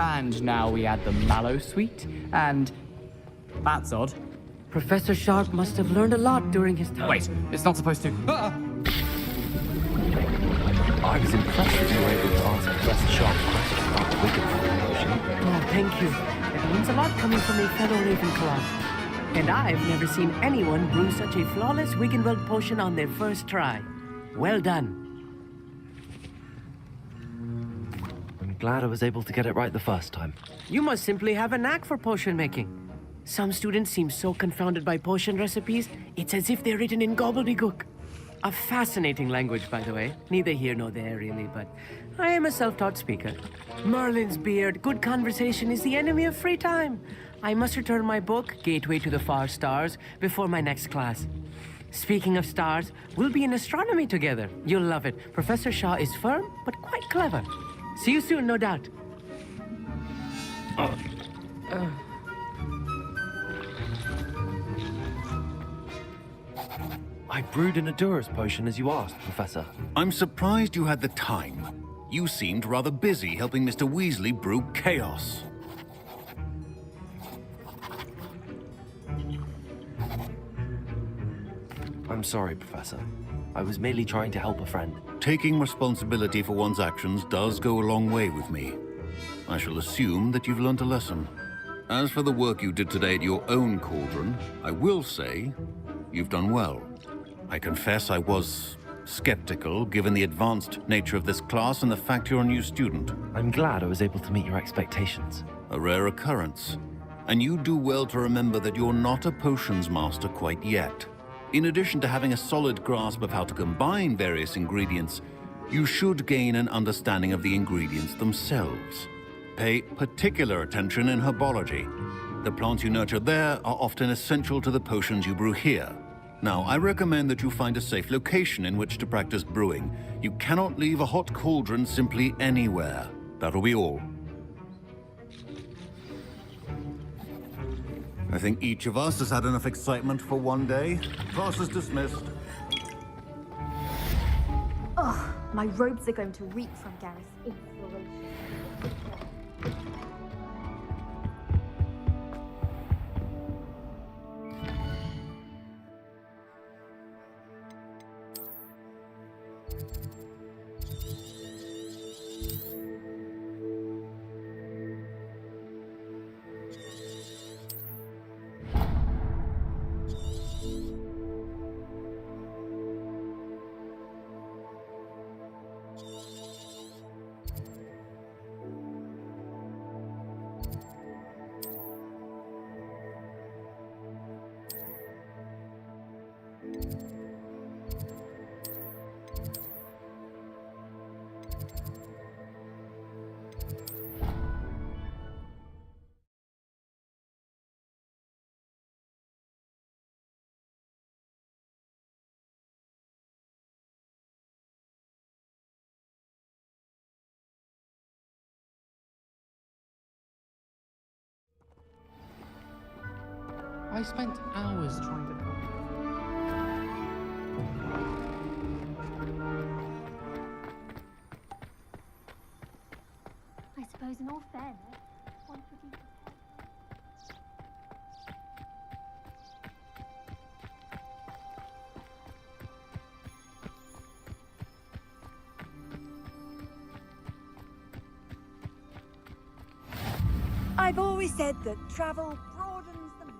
And now we add the mallow sweet, and... That's odd. Professor Sharp must have learned a lot during his time. Wait, it's not supposed to... I was impressed that you were able to answer Professor Sharp's question about the Wicked potion. Oh, thank you. It means a lot coming from a fellow Ravenclaw. And I've never seen anyone brew such a flawless Wiggenweld potion on their first try. Well done. I'm glad I was able to get it right the first time. You must simply have a knack for potion making. Some students seem so confounded by potion recipes, it's as if they're written in gobbledygook. A fascinating language, by the way. Neither here nor there, really, but I am a self-taught speaker. Merlin's beard, good conversation is the enemy of free time. I must return my book, Gateway to the Far Stars, before my next class. Speaking of stars, we'll be in astronomy together. You'll love it. Professor Shaw is firm, but quite clever. See you soon, no doubt. I brewed an Aorus potion as you asked, Professor. I'm surprised you had the time. You seemed rather busy helping Mr. Weasley brew chaos. I'm sorry, Professor. I was merely trying to help a friend. Taking responsibility for one's actions does go a long way with me. I shall assume that you've learnt a lesson. As for the work you did today at your own cauldron, I will say you've done well. I confess I was skeptical, given the advanced nature of this class and the fact you're a new student. I'm glad I was able to meet your expectations. A rare occurrence. And you do well to remember that you're not a potions master quite yet. In addition to having a solid grasp of how to combine various ingredients, you should gain an understanding of the ingredients themselves. Pay particular attention in herbology. The plants you nurture there are often essential to the potions you brew here. Now, I recommend that you find a safe location in which to practice brewing. You cannot leave a hot cauldron simply anywhere. That'll be all. I think each of us has had enough excitement for one day. Class is dismissed. Ugh, my robes are going to reek from Gareth's inspiration. I spent hours trying to help. I suppose in all fairness, one could even... I've always said that travel broadens the mind.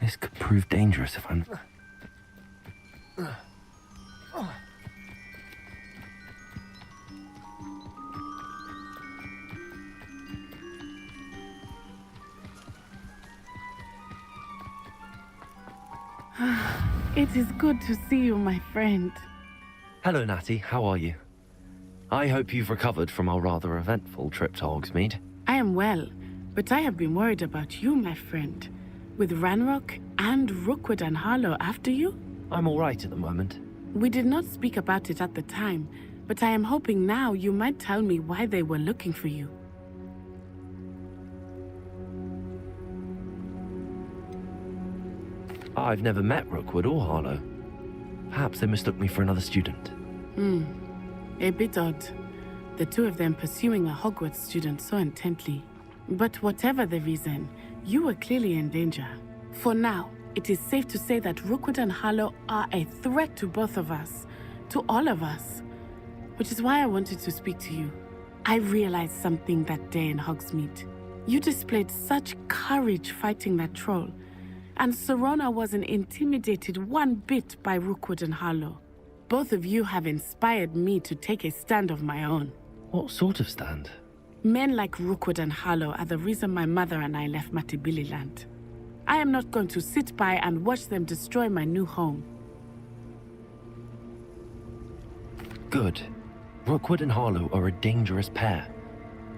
This could prove dangerous if I'm... It is good to see you, my friend. Hello, Natty. How are you? I hope you've recovered from our rather eventful trip to Hogsmeade. I am well, but I have been worried about you, my friend. With Ranrock and Rookwood and Harlow after you? I'm all right at the moment. We did not speak about it at the time, but I am hoping now you might tell me why they were looking for you. I've never met Rookwood or Harlow. Perhaps they mistook me for another student. A bit odd. The two of them pursuing a Hogwarts student so intently. But whatever the reason, you were clearly in danger. For now, it is safe to say that Rookwood and Harlow are a threat to both of us. To all of us. Which is why I wanted to speak to you. I realized something that day in Hogsmeade. You displayed such courage fighting that troll. And Serona wasn't intimidated one bit by Rookwood and Harlow. Both of you have inspired me to take a stand of my own. What sort of stand? Men like Rookwood and Harlow are the reason my mother and I left Matabeleland. I am not going to sit by and watch them destroy my new home. Good. Rookwood and Harlow are a dangerous pair.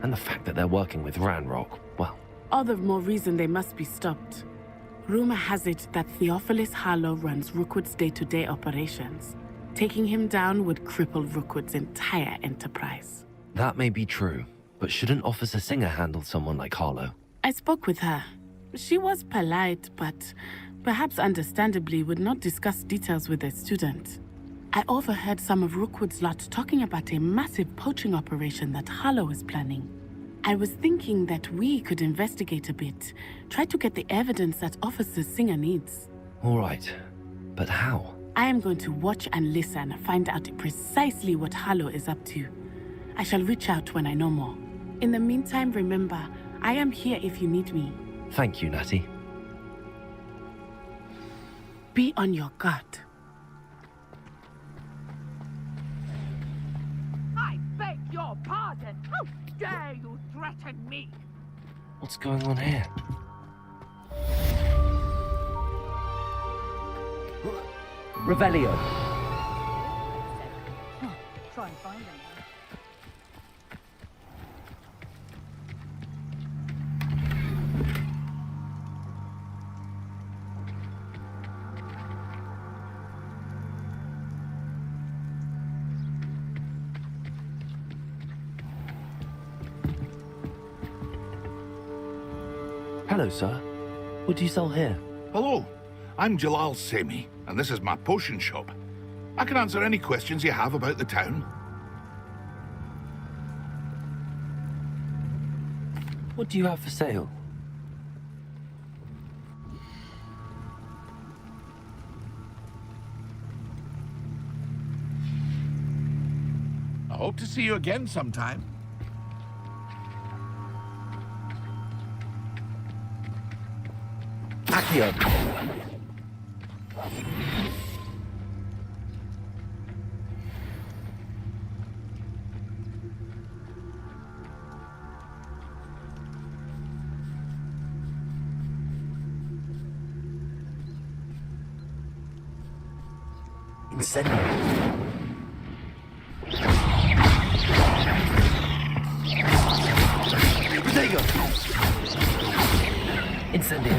And the fact that they're working with Ranrock, well... All the more reason they must be stopped. Rumor has it that Theophilus Harlow runs Rookwood's day-to-day operations. Taking him down would cripple Rookwood's entire enterprise. That may be true, but shouldn't Officer Singer handle someone like Harlow? I spoke with her. She was polite, but perhaps understandably would not discuss details with a student. I overheard some of Rookwood's lot talking about a massive poaching operation that Harlow is planning. I was thinking that we could investigate a bit, try to get the evidence that Officer Singer needs. All right, but how? I am going to watch and listen, find out precisely what Harlow is up to. I shall reach out when I know more. In the meantime, remember, I am here if you need me. Thank you, Natty. Be on your guard. I beg your pardon. How dare you threaten me? What's going on here? Revelio. Try and find them. Hello, sir. What do you sell here? Hello, I'm Jalal Semi, and this is my potion shop. I can answer any questions you have about the town. What do you have for sale? I hope to see you again sometime. Accio. Incendio. There you go. Incendio.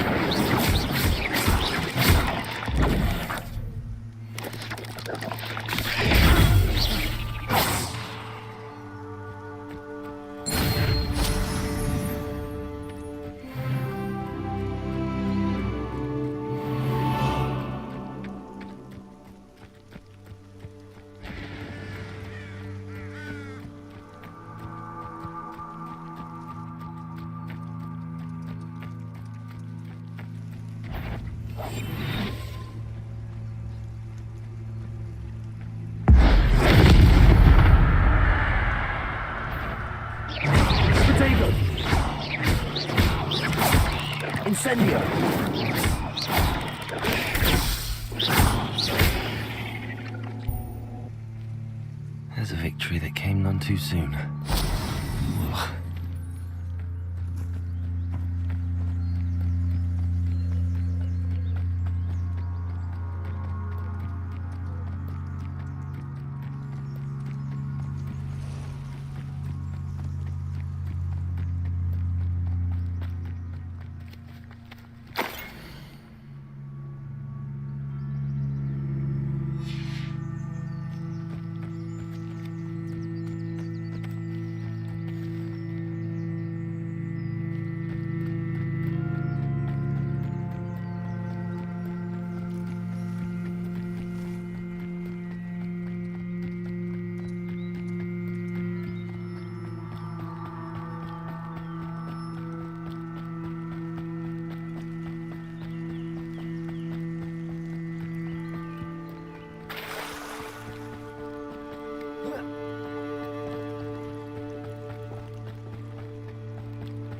Incendio! There's a victory that came none too soon. Ugh.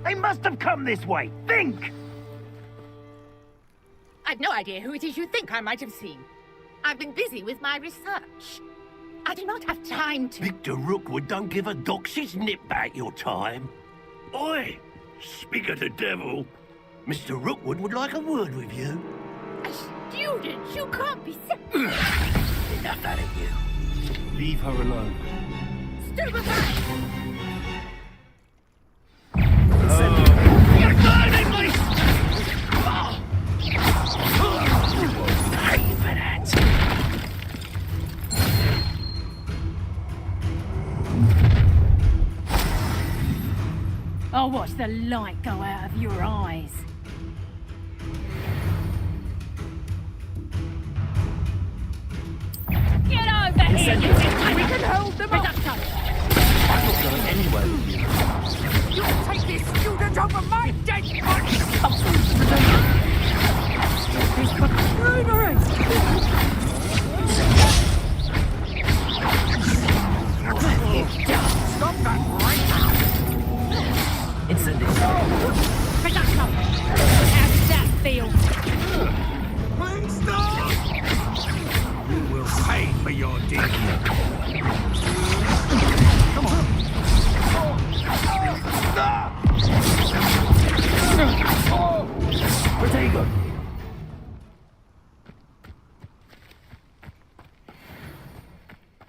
They must have come this way. Think! I've no idea who it is you think I might have seen. I've been busy with my research. I do not have time to... Victor Rookwood don't give a dock. She's nipped back your time. Oi! Speak of the devil. Mr. Rookwood would like a word with you. A student? You can't be... Enough out of you. Leave her alone. Stupefy! I'll watch the light go out of your eyes. Get over here! We can hold them up! I'm not going anywhere with you. You'll take this student over my dead body! Stop that right now! Incendio. Production! How does that feel? Please stop! You will pay for your deed. Come on. Stop! Protego!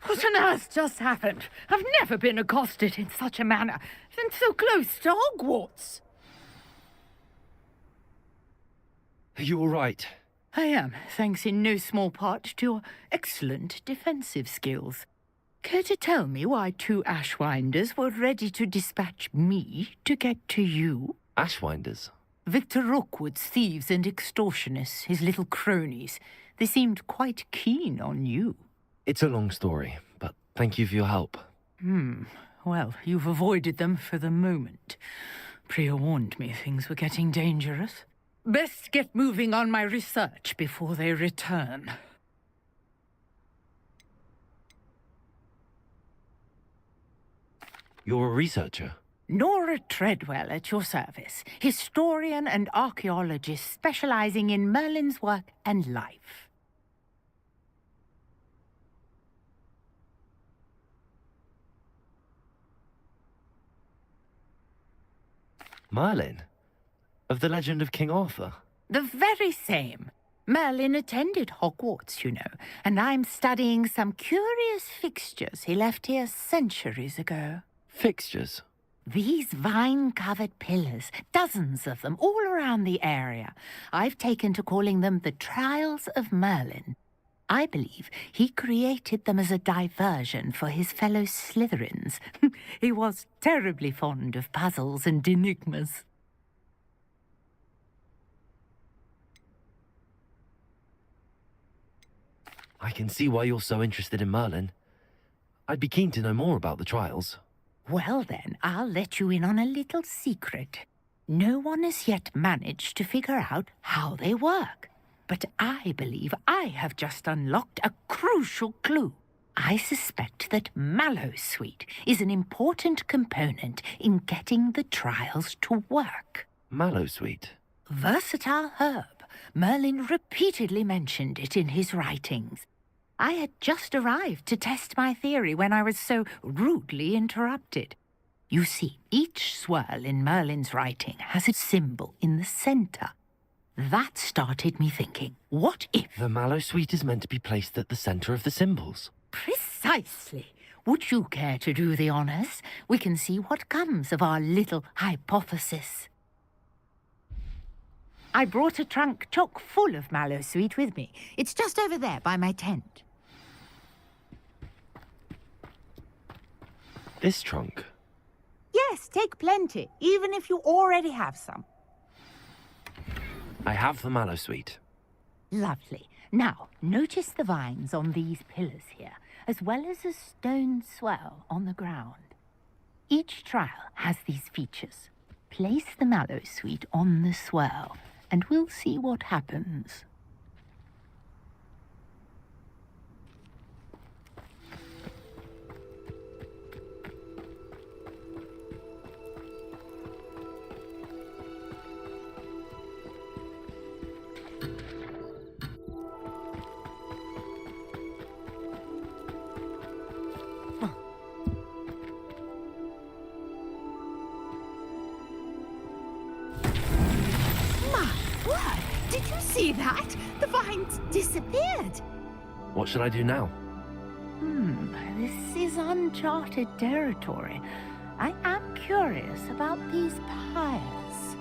What on earth just happened? I've never been accosted in such a manner, and so close to Hogwarts. Are you all right? I am, thanks in no small part to your excellent defensive skills. Care to tell me why two Ashwinders were ready to dispatch me to get to you? Ashwinders? Victor Rookwood's thieves and extortionists, his little cronies. They seemed quite keen on you. It's a long story, but thank you for your help. Well, you've avoided them for the moment. Priya warned me things were getting dangerous. Best get moving on my research before they return. You're a researcher? Nora Treadwell at your service, historian and archaeologist specializing in Merlin's work and life. Merlin? Of the legend of King Arthur? The very same. Merlin attended Hogwarts, you know, and I'm studying some curious fixtures he left here centuries ago. Fixtures? These vine-covered pillars, dozens of them, all around the area. I've taken to calling them the Trials of Merlin. I believe he created them as a diversion for his fellow Slytherins. He was terribly fond of puzzles and enigmas. I can see why you're so interested in Merlin. I'd be keen to know more about the trials. Well then, I'll let you in on a little secret. No one has yet managed to figure out how they work. But I believe I have just unlocked a crucial clue. I suspect that Mallowsweet is an important component in getting the trials to work. Mallowsweet? versatile herb. Merlin repeatedly mentioned it in his writings. I had just arrived to test my theory when I was so rudely interrupted. You see, each swirl in Merlin's writing has a symbol in the center. That started me thinking, what if... The mallow sweet is meant to be placed at the center of the symbols. Precisely. Would you care to do the honors? We can see what comes of our little hypothesis. I brought a trunk chock full of mallow sweet with me. It's just over there by my tent. This trunk? Yes, take plenty, even if you already have some. I have the mallow sweet. Lovely. Now, notice the vines on these pillars here, as well as a stone swell on the ground. Each trial has these features. Place the mallow sweet on the swell, and we'll see what happens. Did you see that? The vines disappeared. What should I do now? This is uncharted territory. I am curious about these pyres.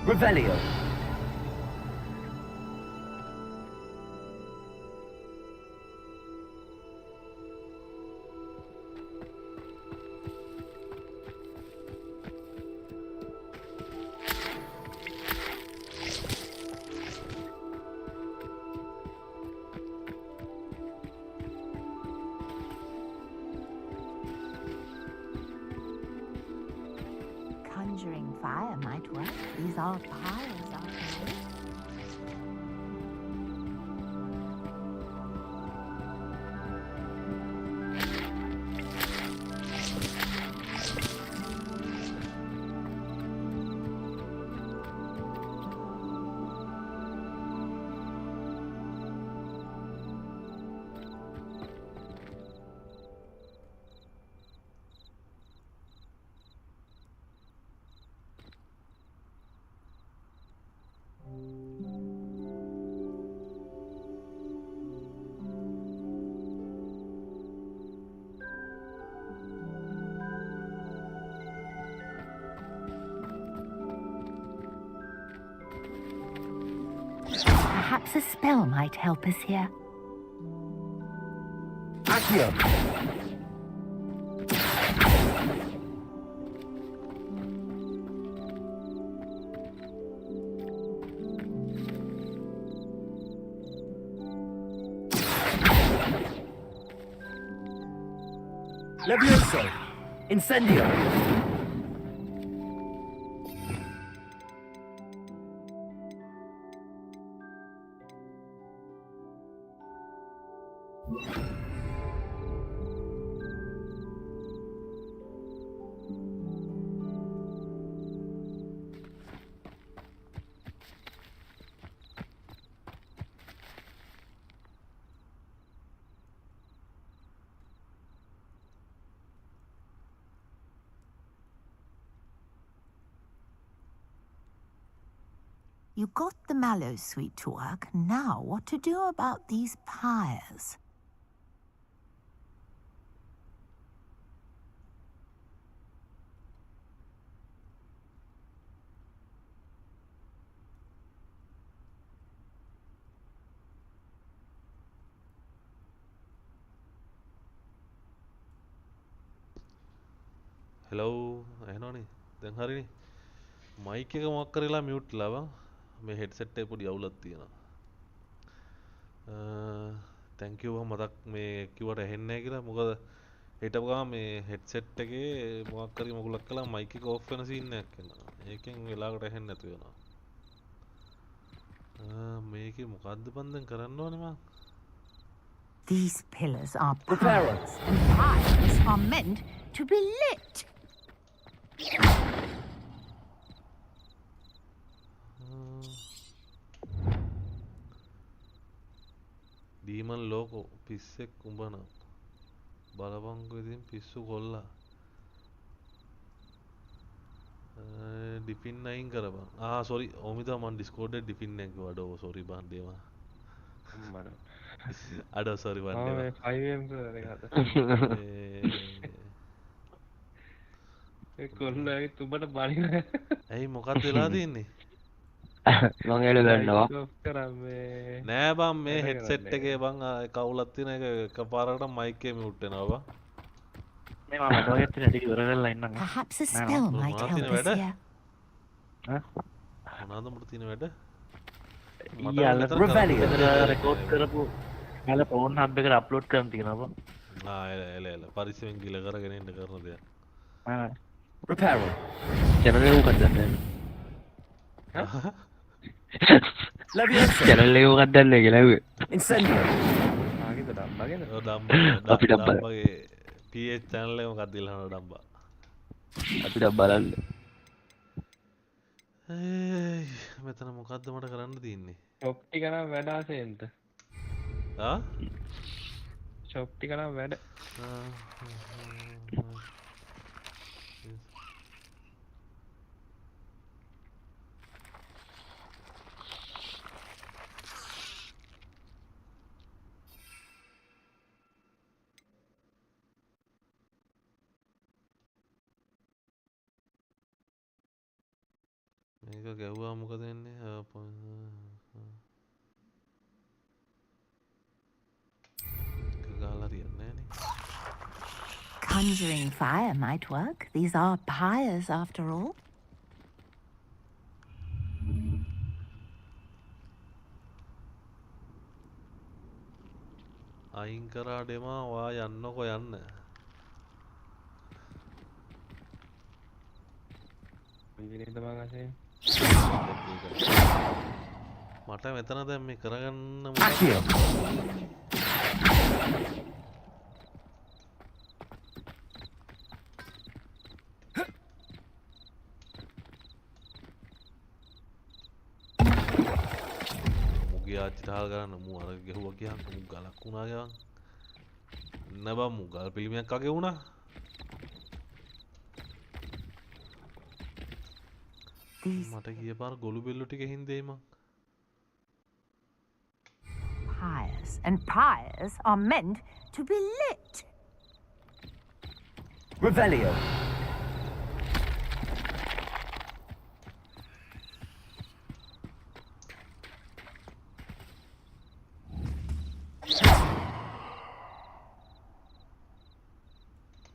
Revelio. Conjuring fire might work. These are pyres, aren't they? Perhaps a spell might help us here. Accio. Levioso. Incendio. You got the mallow sweet to work. Now, what to do about these pyres? Hello ඇහෙනවනේ දැන් හරිනේ mic එක මොකක් කරලා mute ලාවා මේ headset එකේ පොඩි අවුලක් තියෙනවා thank you මතක් මේ කිව්වට ඇහෙන්නේ නැහැ කියලා මොකද හිටපු ගමන් මේ හෙඩ්සෙට් එකේ මොකක් කරි මොකුලක් කළා මයික් එක ඔෆ් වෙන සීන් එකක් එනවා ඒකෙන් වෙලාවකට ඇහෙන්නේ නැතු වෙනවා මේකේ මොකද්ද බන් දැන් කරන්න ඕනේ මං These pillars are Repairer. piles, and piles are meant to be lit. Demon logo pissek kumbana බලපංකෝ ඉතින් පිස්සු කොල්ලා ඩිෆින් අයින් කරපන් සෝරි ඕමිතා මන් ඩිස්කෝඩ් එකේ ඩිෆින් එක වඩ සෝරි බන් දේවා අඩෝ සෝරි බන් දේවා 5am කරලා ඒ කොල්ලා ඇවිත් උඹට බලින ඇයි මොකක්ද වෙලා තින්නේ මං එළ ගන්නවා නෑ බං මේ හෙඩ්සෙට් එකේ බං කවුලක් තියෙන එක එකපාරකට මයික් එකේ මියුට් වෙනවා බං මේ මම ඔයත් ටික ඉවර කරලා ඉන්නම් Perhaps a spell might help us here. මොනවාද උඹට තියෙන වැඩ රෙකෝඩ් කරපු මල ෆෝන් හබ් එකට අප්ලෝඩ් කරන්න තියෙනවා බං එල පරිස්සමෙන් ගිල කරගෙන ඉන්න කරන දෙයක් Repairer. channel එක මොකක්ද දැන් channel එක මොකක්ද දැන් කියලා ඇහුවේ Incendio. ආගෙද ඩම්බාගෙද අපි ඩම්බාගේ PH channel එක මොකක්ද කියලා හන ඩම්බා අපි ඩම් බලන්න මෙතන මොකද්ද මට කරන්න තියෙන්නේ ෂොප් ටික නම් වැඩ ආසෙන්ට ෂොප් ටික නම් වැඩ මේක ගැව්වා මොකද වෙන්නේ ගාලා හරියන්නේ නෑනේ Conjuring fire might work. These are pyres after all. අයින් කරා දෙමා වා යන්නකො යන්න මට මෙතන දැන් මේ කරගන්න මුගේ ආච්චිට හාල් කරන්න මු අර ගෙහුවා ගියාම මු ගලක් වුණා ගියාම නබා මු ගල් පිළිමයක් අගේ වුණා මට ගිය පාර ගොළු බෙල්ලු ටික හින්දේ මං Pyres, and pyres are meant to be lit. Revelio.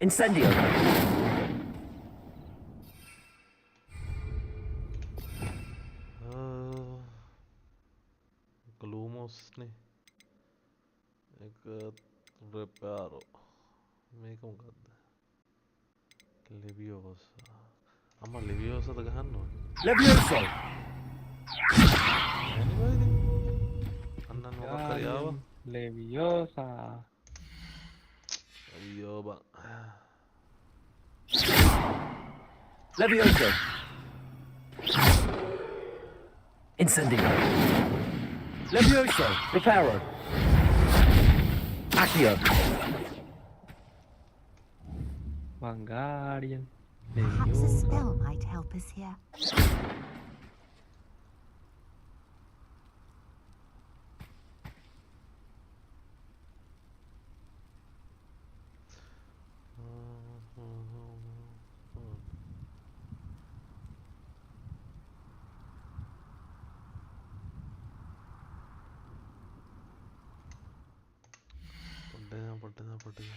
Incendio. Glumosne. Ek reparo. මේක මොකක්ද? Leviosa. අම්මා Leviosa ද ගහන්න ඕනේ. Leviosa. අන්න මොකක් හරි ආවා. Leviosa. අයියෝ බං. Leviosa. Incendio. Leviosa. Reparo. Accio. Vangarian. Perhaps a spell might help us here. පොට්ටද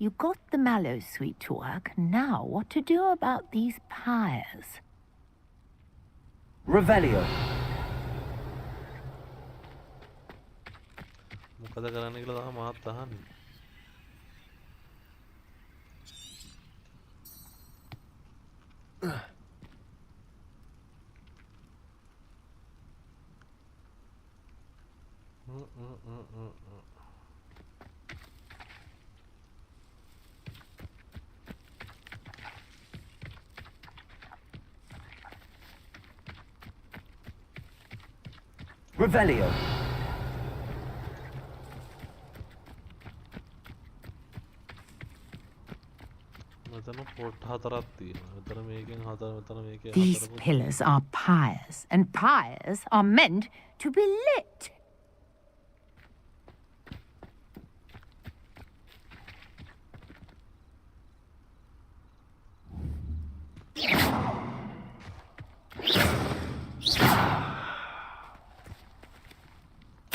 You got the mallow sweet to work. Now, what to do about these pyres? Revelio. මොකද කරන්න කියලා තමයි මාත් අහන්නේ. Revelio. These pillars are pyres, and pyres are meant to be lit.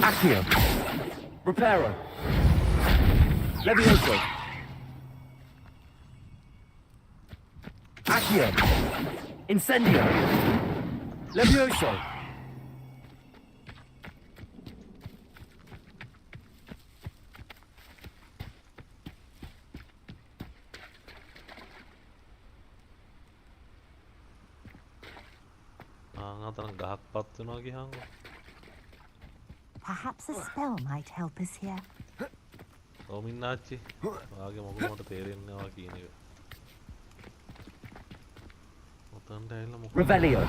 Accio. Reparo. Levioso. Accio. Incendio. Levioso. Perhaps a spell might help us here. ඕමින්නාච්චි ඔයාගේ මොකද මට තේරෙන්නේ නැහැ කියන එක. ඔතනට ඇවිල්ලා මොකද? Revelio.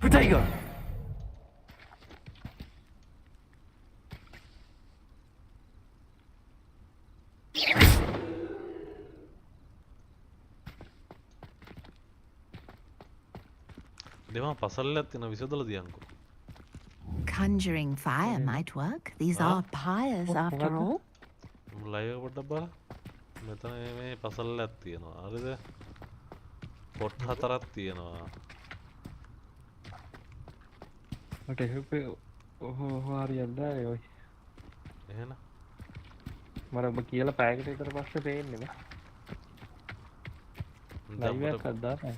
Protego. දෙමා පසල්ලක් තියෙන විසදලා දියන්කෝ. Conjuring fire might work. These are pyres after all. Live පොඩ්ඩක් බලන්න. මෙතන මේ පසල්ලක් තියෙනවා. හරිද? පොට් හතරක් තියෙනවා. මට හිපේ හරියන්නේ නැහැ ඔය. එහෙනම් මම ඔබ කියලා පැයකට විතර පස්සේ පේන්නේ නේ. ලයිව් එකක් අද්දාලා.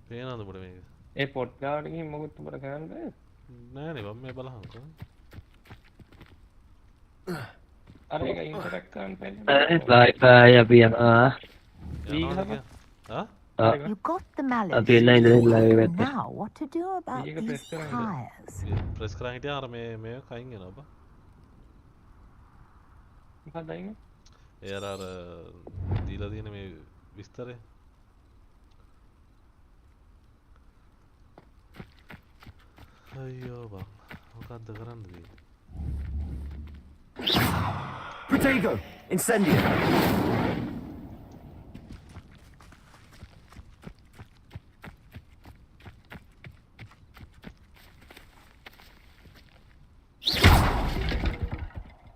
පේනවද උඹට මේක? ඒ පොට් ගාවට ගිහින් මොකද උඹට කරන්න බෑ? නෑනේ මම මේ බලහන්කෝ. අර ඒක ඉන්ටරැක්ට් කරන්න පෙන්නන්න. බයි අපි යනවා. You got the mallow. Now, what to do about these pyres? Press කරන් හිටියා අර මේ කයින් එනවා බා. මොකක්ද අයිනේ? ඒ අර දීලා තියෙන මේ විස්තරේ. අයියෝ බා මොකක්ද කරන්න දෙන්නේ? Protego. Incendio.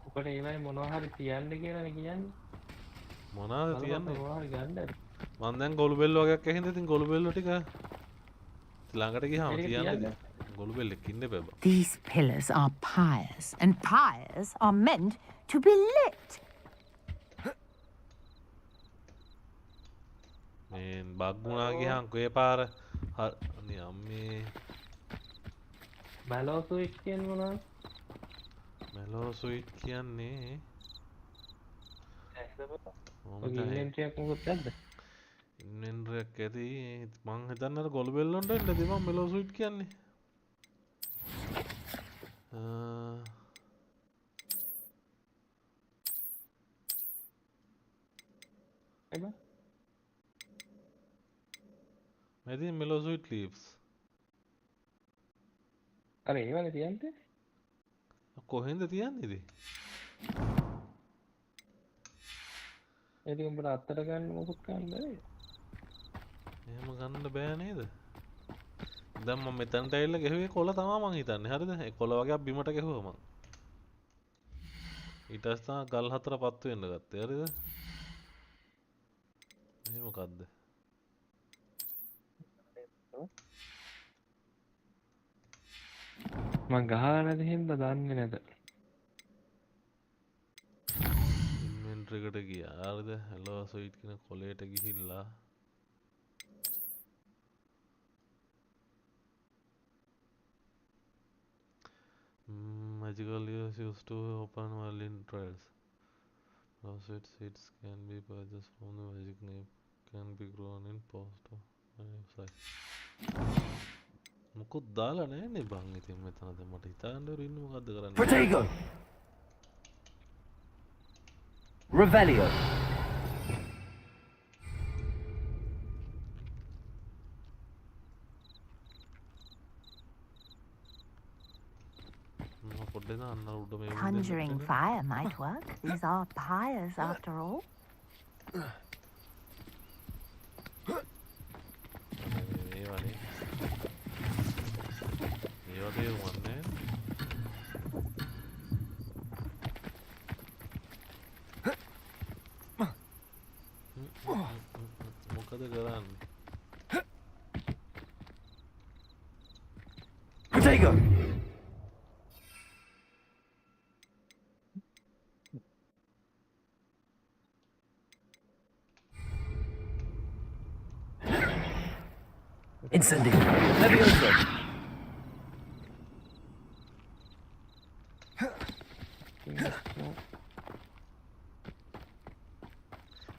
ඔකට ඒවයි මොනවා හරි තියන්න කියලානේ කියන්නේ. මොනවාද තියන්නේ? මොනවා හරි ගන්නද? මම දැන් ගොළු බෙල්ල වගේක් ඇහින්ද ඉතින් ගොළු බෙල්ල ටික ළඟට ගියාම තියන්නේ. ගොළු බෙල්ලෙක් ඉන්න බෑ බා. These pillars are pyres, and pyres are meant to be lit. මේ බග්ගුණා ගියාන්කෝ ඒ පාර අනේ අම්මේ මැලෝ ස්විච් කියන්නේ මොනවද? මැලෝ ස්විච් කියන්නේ ඔය ඉන්වෙන්ටරියක් මොකක්ද නැද්ද? ඉන්වෙන්ටරියක් ඇති මං හිතන්නේ අර ගොළු බෙල්ල වලට එන්නද මම මැලෝ ස්විච් කියන්නේ. එබා Maybe mellow sweet leaves. අර ඒවනේ තියන්නේ. කොහෙන්ද තියන්නේ ඉතින්? ඉතින් උඹට අත්තට ගන්න මොකුත් ගන්න බැහැ. එහෙම ගන්න බෑ නේද? දැන් මම මෙතනට ඇවිල්ලා ගෙහුවේ කොළ තමයි මං හිතන්නේ. හරිද? ඒ කොළ වගේක් බිමට ගෙහුවා මං. ඊට පස්සේ තමයි ගල් හතර පත්තු වෙන්න ගත්තේ. හරිද? මේ මොකද්ද? මං ගහලා නැති හින්දා දන්නේ නැත. ඉන්වෙන්ටරි එකට ගියා. හරිද? හෙලෝ ස්වීට් කියන කොළේට ගිහිල්ලා magical years used to open while in trials. Rosette seeds can be purchased from the magic name, can be grown in post of size. මොකුත් දාලා නැන්නේ බං ඉතින් මෙතන දැන් මට හිතන්න ඉන්නේ මොකද්ද කරන්නේ. Protego! Revelio! Conjuring fire might work. These are pyres after all. මොකද කරන්නේ? Protego! Incendio! Levioso!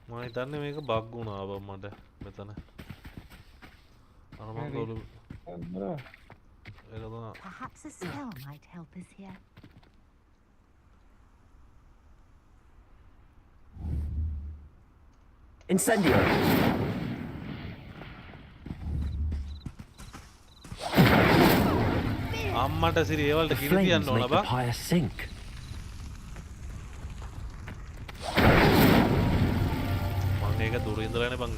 මම හිතන්නේ මේක බග් වුණා බං මට මෙතන. අර මම ගොළු ඒක තමයි. Perhaps a spell might help us here. Incendio! අම්මට සිරි ඒ වලට කිරි තියන්න ඕන බං. Sink. මම මේක දුර ඉඳලානේ බං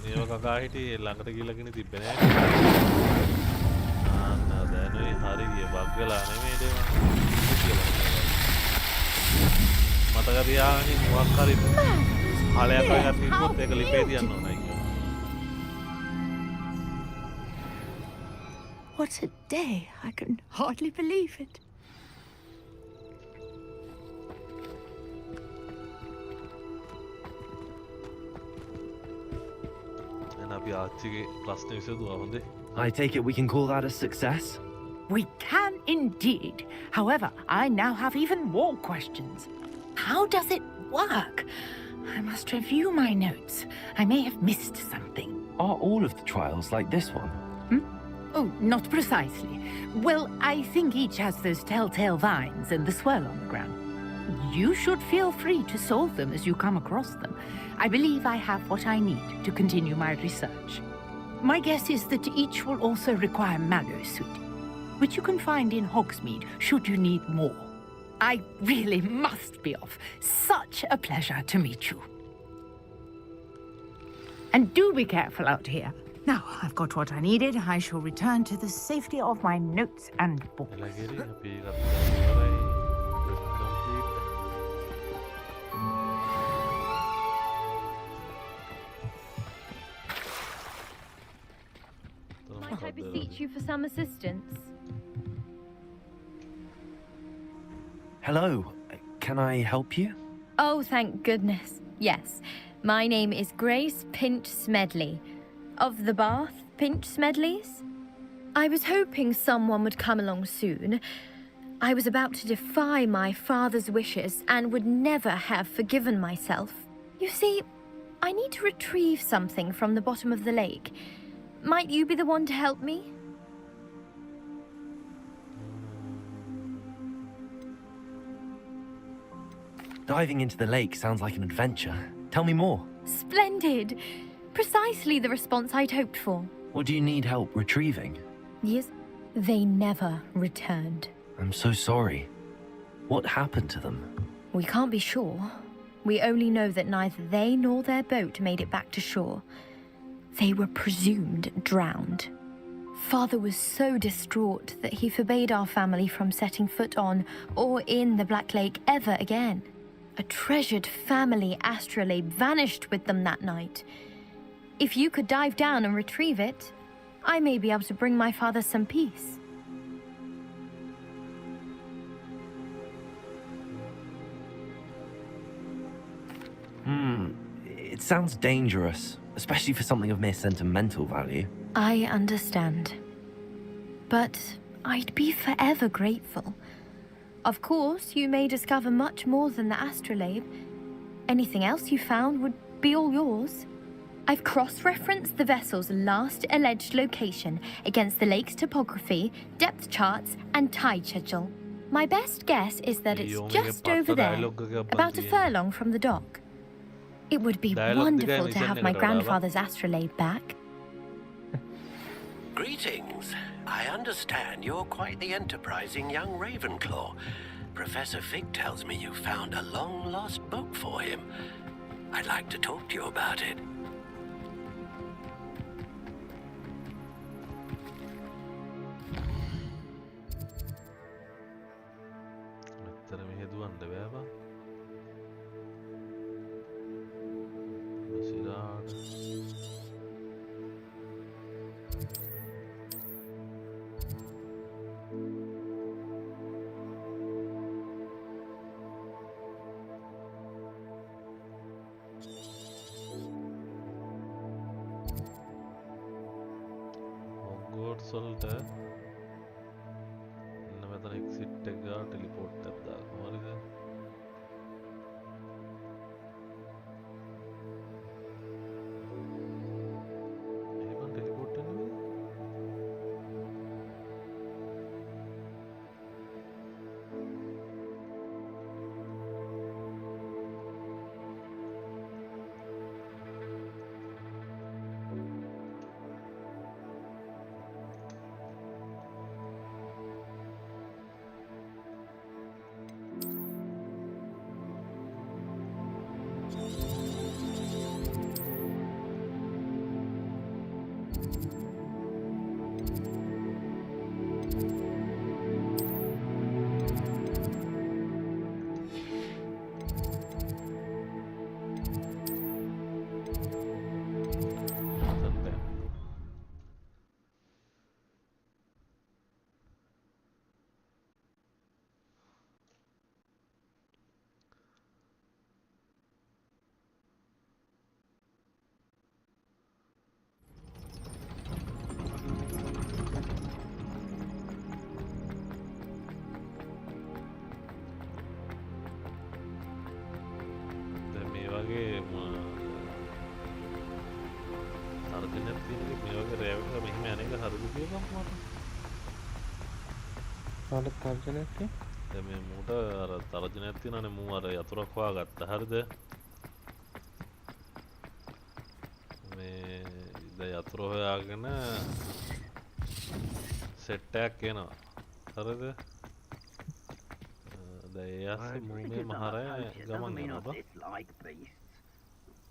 මේව කකා හිටියේ ළඟට ගිහලා කිනි තිබ්බේ නෑ. ආන්න දැනුයි හරිය බග් වෙලා නෙමෙයි දේ මතක තියාගන්න මොකක් හරි හලයක් වගේ තිබ්බොත් ඒක ලිපේ තියන්න ඕනයි කියලා. What a day! I can hardly believe it. I take it we can call that a success? We can indeed. However, I now have even more questions. How does it work? I must review my notes. I may have missed something. Are all of the trials like this one? Oh, not precisely. Well, I think each has those telltale vines and the swirl on the ground. You should feel free to solve them as you come across them. I believe I have what I need to continue my research. My guess is that each will also require mallow sweet, which you can find in Hogsmeade should you need more. I really must be off. Such a pleasure to meet you. And do be careful out here. Now I've got what I needed. I shall return to the safety of my notes and books. Might I beseech you for some assistance? Hello, can I help you? Oh, thank goodness. Yes. My name is Grace Pinch Smedley. Of the Bath Pinch Smedleys? I was hoping someone would come along soon. I was about to defy my father's wishes and would never have forgiven myself. You see, I need to retrieve something from the bottom of the lake. Might you be the one to help me? Diving into the lake sounds like an adventure. Tell me more. Splendid! Precisely the response I'd hoped for. What do you need help retrieving? Yes, they never returned. I'm so sorry. What happened to them? We can't be sure. We only know that neither they nor their boat made it back to shore. They were presumed drowned. Father was so distraught that he forbade our family from setting foot on or in the Black Lake ever again. A treasured family astrolabe vanished with them that night. If you could dive down and retrieve it, I may be able to bring my father some peace. It sounds dangerous, especially for something of mere sentimental value. I understand. But I'd be forever grateful. Of course, you may discover much more than the astrolabe. Anything else you found would be all yours. I've cross-referenced the vessel's last alleged location against the lake's topography, depth charts, and tide schedule. My best guess is that it's just over there, about a furlong from the dock. It would be wonderful to have my grandfather's astrolabe back. Greetings. I understand you're quite the enterprising young Ravenclaw. Professor Fig tells me you found a long-lost book for him. I'd like to talk to you about it. Hogwarts වලට එන්න මෙතන exit එක ගා teleport එකක් දාගමු හරිද ඒකන් teleport වෙන්නේ තර්ජනයක් දැන් මේ මූට අර තර්ජනයක් තියෙනනේ මූ අර යතුරක් හොයාගත්තා හරිද මේ දැන් යතුර හොයාගෙන සෙට් එකක් එනවා හරිද දැන් ඒ අස්සේ මූ මේ මහරය ගමන් යනවා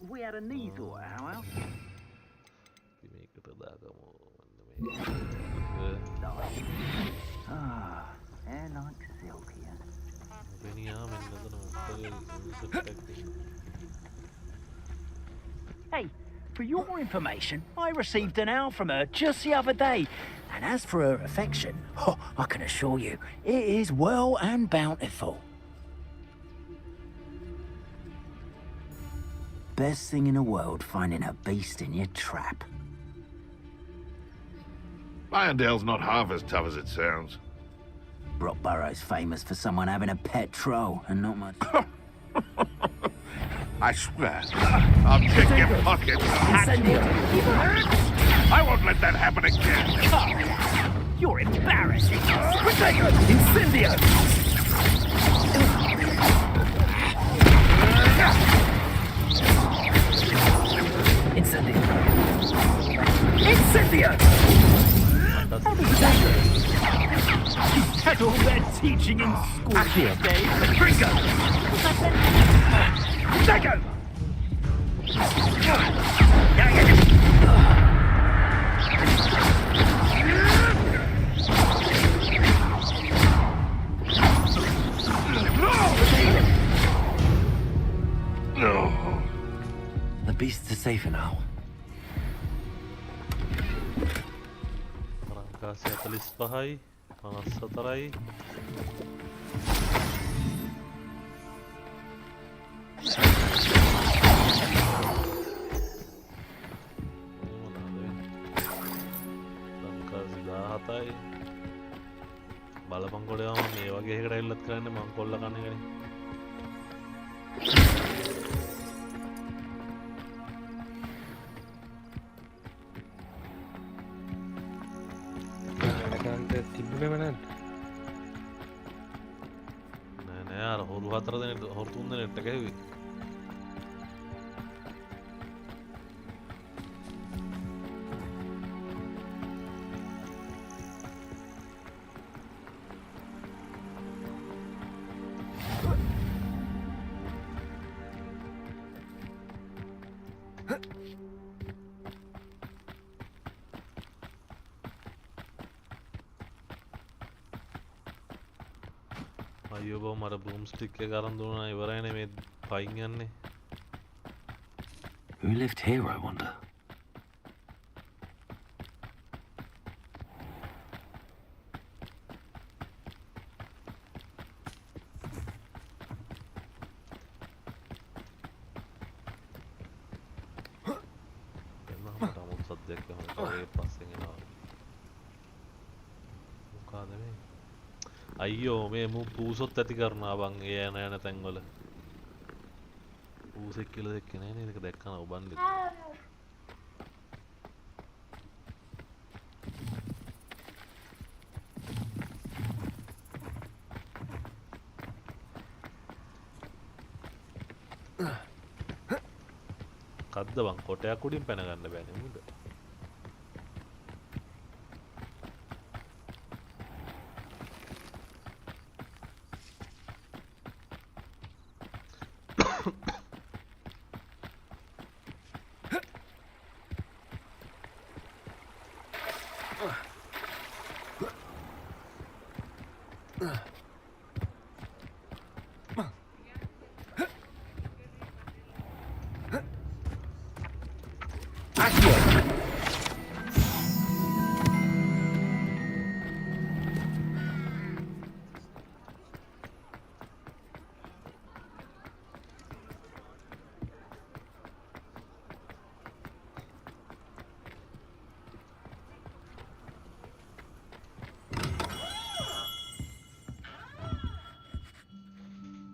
We had a knee or how else? මේකට දාගමු මේ Ah, hair like silk here. Hey, for your information, I received an owl from her just the other day. And as for her affection, I can assure you, it is well and bountiful. Best thing in the world, finding a beast in your trap. Irondale's not half as tough as it sounds. Brockborough's famous for someone having a pet troll and not much. I swear, I'll check your pockets. I won't let that happen again. You're embarrassing. Protego! Incendio! Incendio! Incendio! You had all that teaching in school, Dave. Trinko! Take over! The beasts are safer now. Rangkasi 45යි 54යි රංකාසි 17යි බලපංකොඩේ මම මේ වගේ එකකට ඇවිල්ලත් කරන්නේ මං කොල්ල කන එකනේ නෑ අර හොරු 4 දෙනෙක් හොරු 3 දෙනෙක්ට ගැහුවේ අයියෝ බෝ මර බූම් ස්ටික් එක අරන් දුන්නා ඉවරයිනේ මේ පයින් යන්නේ Who lived here, I wonder? අයියෝ මේ මු පූසොත් ඇති කරනවා බං ඒ යන යන තැන්වල පූසෙක් කියලා දෙක්කේ නෑ නේද ඒක දැක්කම ඔබන්නේ කද්ද බං කොටයක් උඩින් පැන ගන්න බෑනේ මුද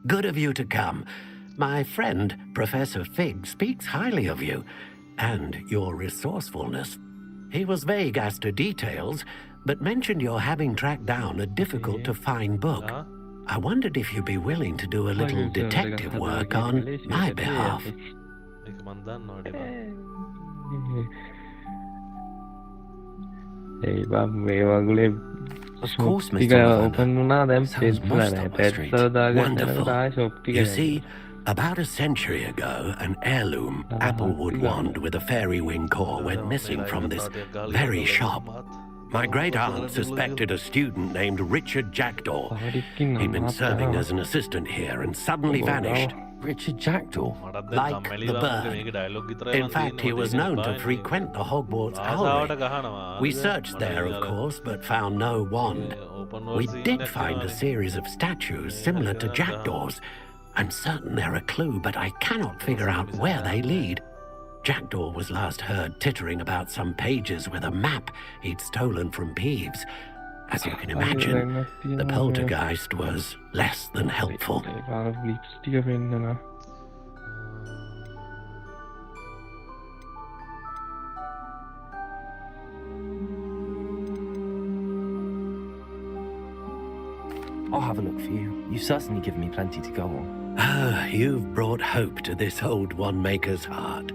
Good of you to come. My friend, Professor Fig, speaks highly of you and your resourcefulness. He was vague as to details, but mentioned your having tracked down a difficult-to-find book. I wondered if you'd be willing to do a little detective work on my behalf. Of course, Mr. Sounds most wonderful. You see, about a century ago, an heirloom applewood wand with a fairy wing core went missing from this very shop. My great-aunt suspected a student named Richard Jackdaw. He'd been serving as an assistant here and suddenly vanished. Richard Jackdaw? Like the bird. In fact, he was known to frequent the Hogwarts Owlery. We searched there, of course, but found no wand. We did find a series of statues similar to Jackdaw's. I'm certain they're a clue, but I cannot figure out where they lead. Jackdaw was last heard tittering about some pages with a map he'd stolen from Peeves. As you can imagine, the poltergeist was less than helpful. I'll have a look for you. You've certainly given me plenty to go on. Ah, you've brought hope to this old one-maker's heart.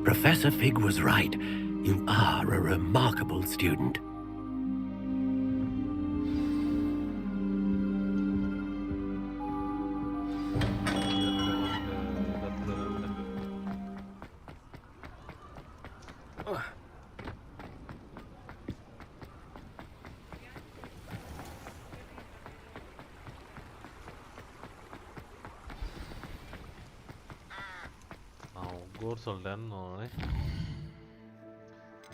Professor Fig was right. You are a remarkable student. Hogwarts වලට යන්න ඕනේ.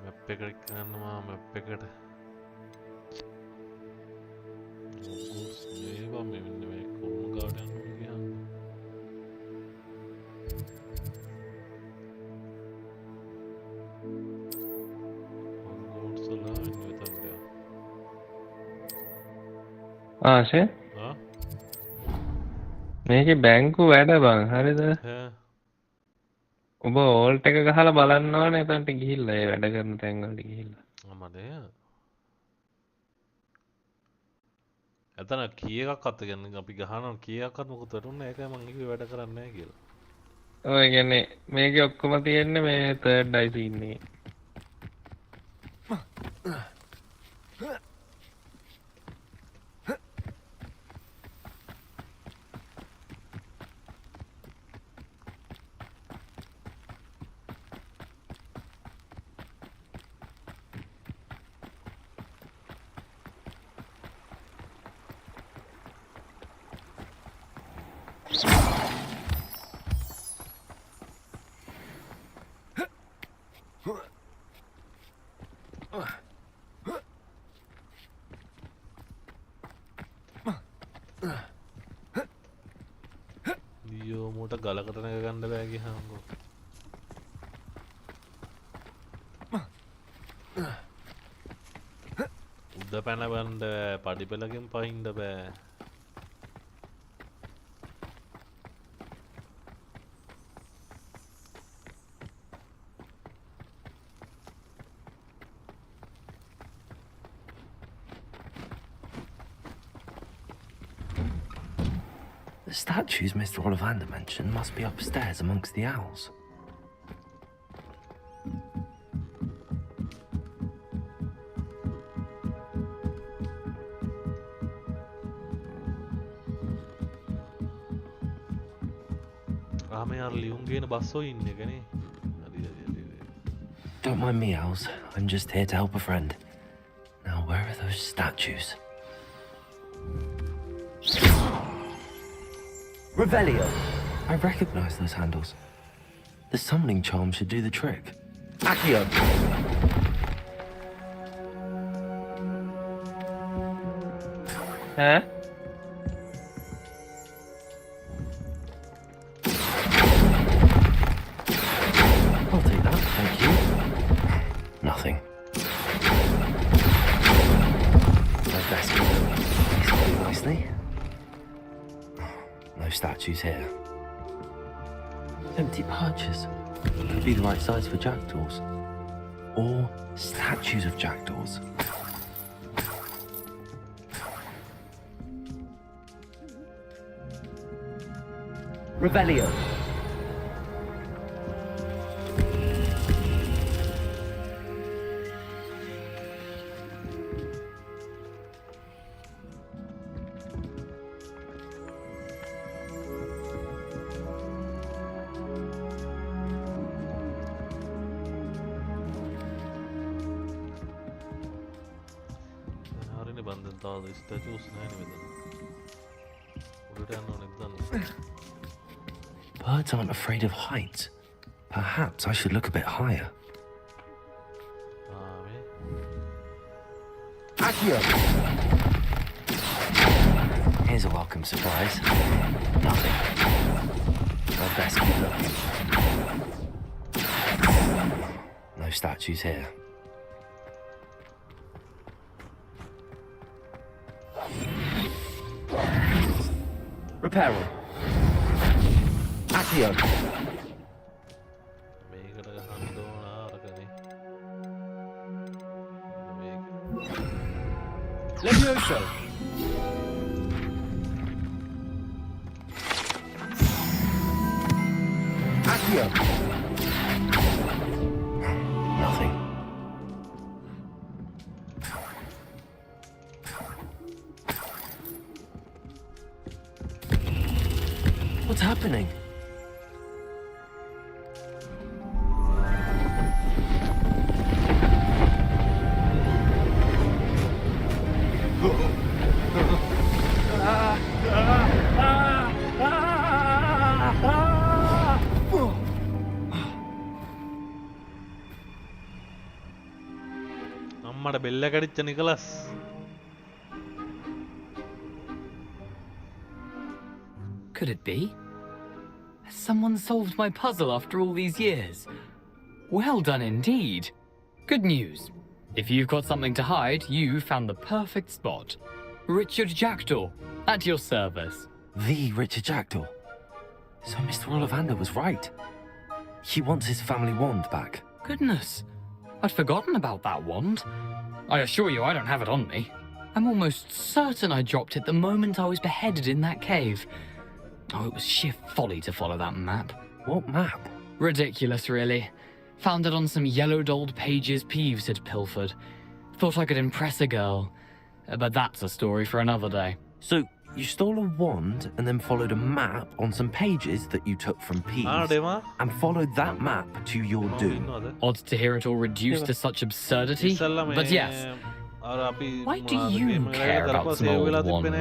Map එකට යනවා map එකට. Hogwarts මේවා මේ මෙන්න මේ කොල්ල ගාවට යන්න ඕනේ කියන්න. Hogwarts වල ඉන්න විතරද? ආශේ මේකේ බැංකු වැඩ බං හරිද? ඔබ ඕල්ට් එක ගහලා බලන්න ඕනේ එතනට ගිහිල්ලා ඒ වැඩ කරන තැන් වලට ගිහිල්ලා. මඩේ. එතන කීයක්වත් කියන්නේ අපි ගහනවා කීයක්වත් මොකද වරුන්නේ ඒකයි මං කිව්වේ වැඩ කරන්නේ නැහැ කියලා. ඔය කියන්නේ මේකේ ඔක්කොම තියෙන්නේ මේ third eye scene එකේ. මෝට ගලකට නැග ගන්න බෑ ගියාම්කෝ. උඩ පැන බණ්ඩ පඩි පෙළකින් පහින්න බෑ. The statues Mr. Ollivander mentioned must be upstairs amongst the owls. Don't mind me, owls. I'm just here to help a friend. Now, where are those statues? Revelio! I recognize those handles. The summoning charm should do the trick. Accio! Huh? I'll take that, thank you. Nothing. My best keep nicely. No statues here. Empty perches. Could be the right size for jackdaws. Or statues of jackdaws. Revelio. Birds aren't afraid of heights. Perhaps I should look a bit higher. Accio! Here's a welcome surprise. Nothing. I'd best keep looking. No statues here. Reparo. Accio. Levioso. Accio. Nothing. What's happening? මට බෙල්ල කැඩිච්ච නිකලස්. Could it be? Has someone solved my puzzle after all these years? Well done indeed. Good news. If you've got something to hide, you found the perfect spot. Richard Jackdaw, at your service. The Richard Jackdaw. So Mr. Ollivander was right. He wants his family wand back. Goodness, I'd forgotten about that wand. I assure you I don't have it on me. I'm almost certain I dropped it the moment I was beheaded in that cave. Oh, it was sheer folly to follow that map. What map? Ridiculous, really. Found it on some yellowed old pages Peeves had pilfered. Thought I could impress a girl. But that's a story for another day. So, you stole a wand and then followed a map on some pages that you took from Peeves and followed that map to your doom. Odd to hear it all reduced to such absurdity, but yes. Why do you care about some old wand?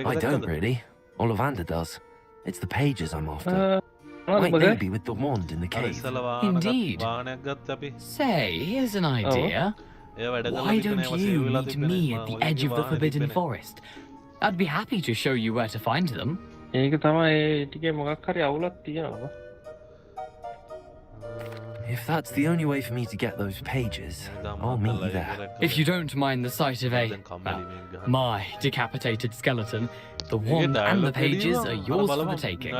I don't really. Ollivander does. It's the pages I'm after. Like maybe with the wand in the cave. Indeed. Say, here's an idea. Why don't you meet me at the edge of the Forbidden Forest? I'd be happy to show you where to find them. If that's the only way for me to get those pages, I'll meet you there. If you don't mind the sight of my decapitated skeleton, the wand and the pages are yours for the taking.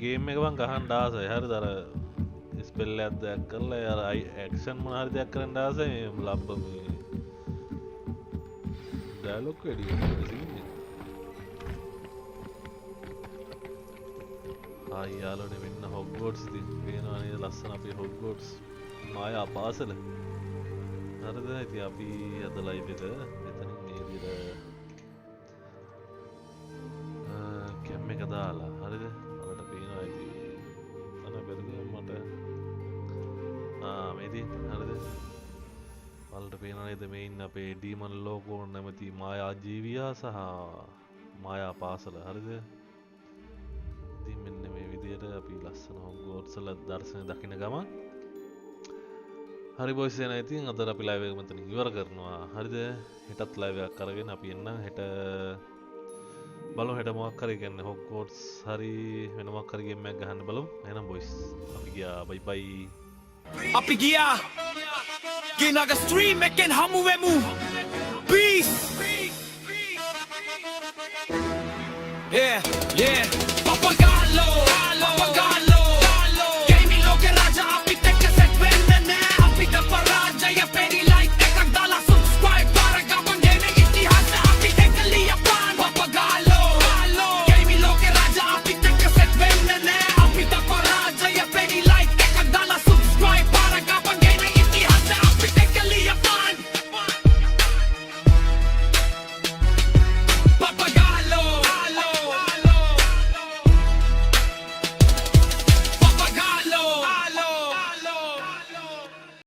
Game එක බං ගහන්න ආසයි හරිද අර spell එකක් දැක් කරලා අර ඇක්ෂන් මොන හරි දෙයක් කරන්න ආසයි මේ ලබ්බ මේ ඩයලොග් වැඩි ආයි යාළුවනේ මෙන්න හොග්වර්ට්ස් ඉතින් පේනවා නේද ලස්සන අපේ හොග්වර්ට්ස් මායා පාසල හරිද ඉතින් අපි අද ලයිව් එක මෙතනින් මේ විදිහට කැම් එක දාලා හරිද ඔයාලට පේනවා ඉතින් අන බෙදගම මට මේදී හරිද ඔයාලට පේනවා නේද මේ ඉන්න අපේ ඩීමන් ලෝගෝ නැමැති මායා ජීවියා සහ මායා පාසල හරිද ඉතින් මෙන්න මේ විදිහට අපි ලස්සන හොග්වර්ට්ස් වල දර්ශන දකින්න ගමන් හරි බොයිස් එන ඉතින් අද අපි ලයිව් එක මෙතන ඉවර කරනවා හරිද හෙටත් ලයිව් එකක් කරගෙන අපි එන්නම් හෙට බලමු හෙට මොකක් හරි කියන්නේ හොග්වර්ට්ස් හරි වෙන මොකක් හරි ගේම් එකක් ගහන්න බලමු එහෙනම් බොයිස් අපි ගියා බයි බයි අපි ගියා ගෙනග ස්ට්‍රීම් එකෙන් හමු වෙමු පීස් yeah pappagallo